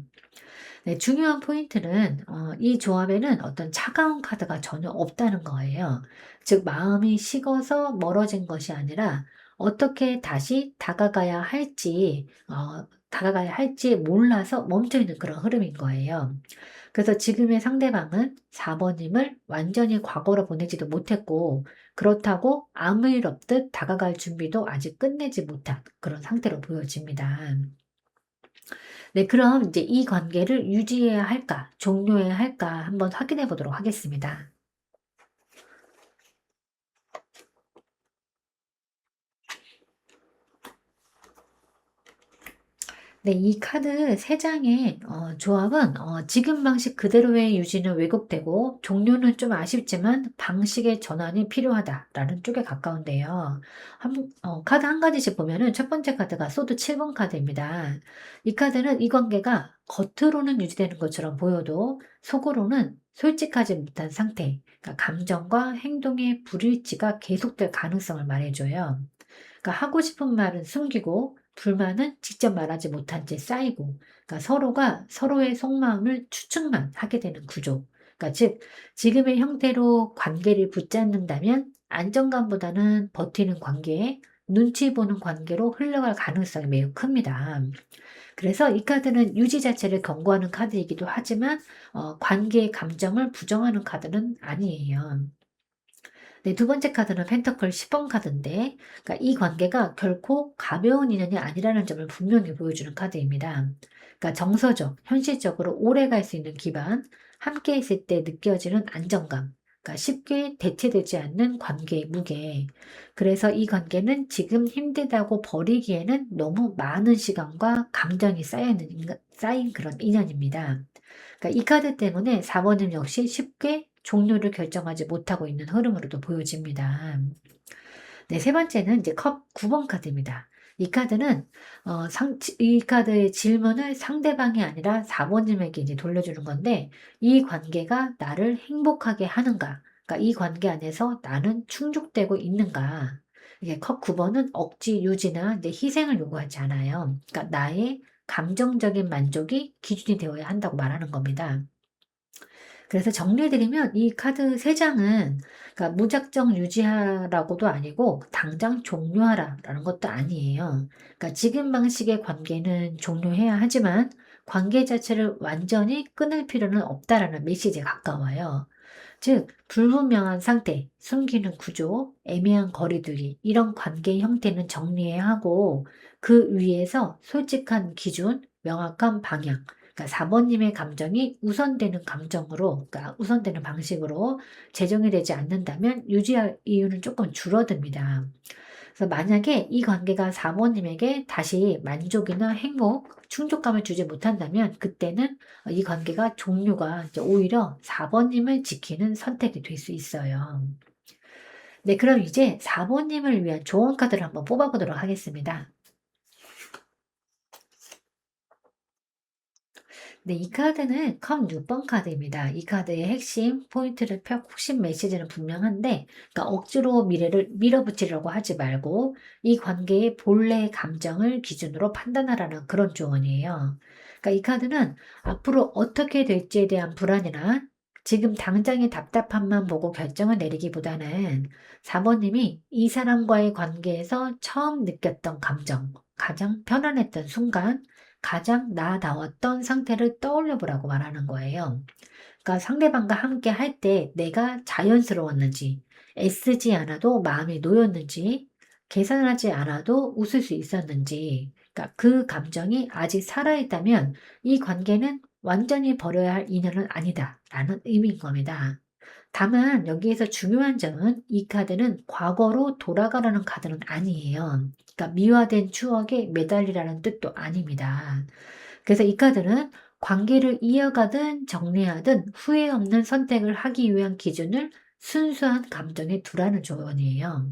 네, 중요한 포인트는 이 조합에는 어떤 차가운 카드가 전혀 없다는 거예요. 즉 마음이 식어서 멀어진 것이 아니라 어떻게 다시 다가가야 할지 몰라서 멈춰 있는 그런 흐름인 거예요. 그래서 지금의 상대방은 4번님을 완전히 과거로 보내지도 못했고 그렇다고 아무 일 없듯 다가갈 준비도 아직 끝내지 못한 그런 상태로 보여집니다. 네, 그럼 이제 이 관계를 유지해야 할까, 종료해야 할까 한번 확인해 보도록 하겠습니다. 네, 이 카드 3장의 조합은 지금 방식 그대로의 유지는 왜곡되고 종료는 좀 아쉽지만 방식의 전환이 필요하다라는 쪽에 가까운데요. 카드 한 가지씩 보면은 첫 번째 카드가 소드 7번 카드입니다. 이 카드는 이 관계가 겉으로는 유지되는 것처럼 보여도 속으로는 솔직하지 못한 상태, 그러니까 감정과 행동의 불일치가 계속될 가능성을 말해줘요. 그러니까 하고 싶은 말은 숨기고 불만은 직접 말하지 못한 채 쌓이고, 그러니까 서로가 서로의 속마음을 추측만 하게 되는 구조. 그러니까 즉 지금의 형태로 관계를 붙잡는다면 안정감보다는 버티는 관계에 눈치 보는 관계로 흘러갈 가능성이 매우 큽니다. 그래서 이 카드는 유지 자체를 경고하는 카드이기도 하지만 관계의 감정을 부정하는 카드는 아니에요. 네, 두 번째 카드는 펜터클 10번 카드인데, 그러니까 이 관계가 결코 가벼운 인연이 아니라는 점을 분명히 보여주는 카드입니다. 그러니까 정서적, 현실적으로 오래 갈 수 있는 기반, 함께 있을 때 느껴지는 안정감, 그러니까 쉽게 대체되지 않는 관계의 무게. 그래서 이 관계는 지금 힘들다고 버리기에는 너무 많은 시간과 감정이 쌓인 그런 인연입니다. 그러니까 이 카드 때문에 4번님 역시 쉽게 종료를 결정하지 못하고 있는 흐름으로도 보여집니다. 네, 세 번째는 이제 컵 9번 카드입니다. 이 카드는 이 카드의 질문을 상대방이 아니라 4번님에게 이제 돌려주는 건데, 이 관계가 나를 행복하게 하는가? 그러니까 이 관계 안에서 나는 충족되고 있는가? 이게 컵 9번은 억지 유지나 이제 희생을 요구하지 않아요. 그러니까 나의 감정적인 만족이 기준이 되어야 한다고 말하는 겁니다. 그래서 정리해드리면 이 카드 3장은 그러니까 무작정 유지하라고도 아니고 당장 종료하라라는 것도 아니에요. 그러니까 지금 방식의 관계는 종료해야 하지만 관계 자체를 완전히 끊을 필요는 없다라는 메시지에 가까워요. 즉, 불분명한 상태, 숨기는 구조, 애매한 거리두기, 이런 관계 형태는 정리해야 하고 그 위에서 솔직한 기준, 명확한 방향, 그러니까 4번님의 감정이 우선되는 감정으로, 그러니까 우선되는 방식으로 제정이 되지 않는다면 유지할 이유는 조금 줄어듭니다. 그래서 만약에 이 관계가 4번님에게 다시 만족이나 행복, 충족감을 주지 못한다면 그때는 이 관계가 종료가 이제 오히려 4번님을 지키는 선택이 될 수 있어요. 네, 그럼 이제 4번님을 위한 조언 카드를 한번 뽑아보도록 하겠습니다. 네, 이 카드는 컵 6번 카드입니다. 이 카드의 핵심 핵심 메시지는 분명한데, 그러니까 억지로 미래를 밀어붙이려고 하지 말고 이 관계의 본래 감정을 기준으로 판단하라는 그런 조언이에요. 그러니까 이 카드는 앞으로 어떻게 될지에 대한 불안이나 지금 당장의 답답함만 보고 결정을 내리기보다는 4번님이 이 사람과의 관계에서 처음 느꼈던 감정, 가장 편안했던 순간, 가장 나다웠던 상태를 떠올려 보라고 말하는 거예요. 그러니까 상대방과 함께 할 때 내가 자연스러웠는지, 애쓰지 않아도 마음이 놓였는지, 계산하지 않아도 웃을 수 있었는지, 그러니까 그 감정이 아직 살아있다면 이 관계는 완전히 버려야 할 인연은 아니다라는 의미인 겁니다. 다만 여기에서 중요한 점은 이 카드는 과거로 돌아가라는 카드는 아니에요. 그러니까 미화된 추억에 매달리라는 뜻도 아닙니다. 그래서 이 카드는 관계를 이어가든 정리하든 후회 없는 선택을 하기 위한 기준을 순수한 감정에 두라는 조언이에요.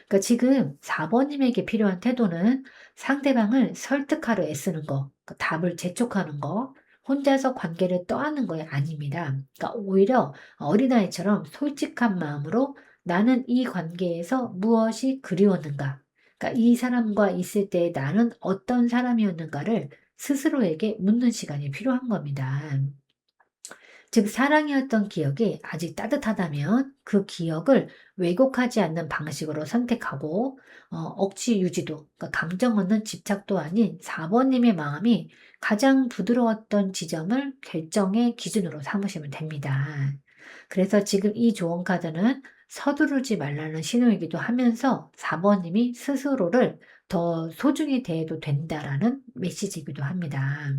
그러니까 지금 4번님에게 필요한 태도는 상대방을 설득하려 애쓰는 거, 그러니까 답을 재촉하는 거, 혼자서 관계를 떠안는 거 아닙니다. 그러니까 오히려 어린아이처럼 솔직한 마음으로 나는 이 관계에서 무엇이 그리웠는가? 그러니까 이 사람과 있을 때 나는 어떤 사람이었는가를 스스로에게 묻는 시간이 필요한 겁니다. 즉, 사랑이었던 기억이 아직 따뜻하다면 그 기억을 왜곡하지 않는 방식으로 선택하고, 억지 유지도, 그러니까 감정 없는 집착도 아닌 4번님의 마음이 가장 부드러웠던 지점을 결정의 기준으로 삼으시면 됩니다. 그래서 지금 이 조언 카드는 서두르지 말라는 신호이기도 하면서 4번님이 스스로를 더 소중히 대해도 된다라는 메시지이기도 합니다.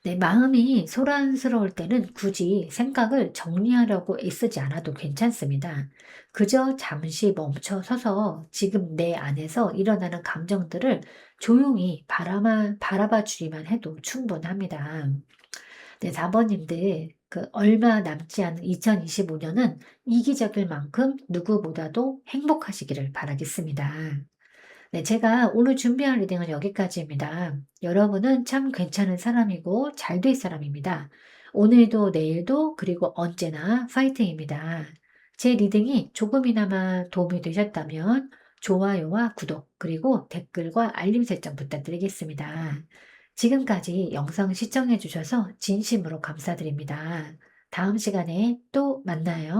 내 마음이 소란스러울 때는 굳이 생각을 정리하려고 애쓰지 않아도 괜찮습니다. 그저 잠시 멈춰 서서 지금 내 안에서 일어나는 감정들을 조용히 바라봐 주기만 해도 충분합니다. 네, 4번님들, 얼마 남지 않은 2025년은 이기적일 만큼 누구보다도 행복하시기를 바라겠습니다. 네, 제가 오늘 준비한 리딩은 여기까지입니다. 여러분은 참 괜찮은 사람이고 잘 될 사람입니다. 오늘도 내일도 그리고 언제나 파이팅입니다. 제 리딩이 조금이나마 도움이 되셨다면 좋아요와 구독 그리고 댓글과 알림 설정 부탁드리겠습니다. 지금까지 영상 시청해 주셔서 진심으로 감사드립니다. 다음 시간에 또 만나요.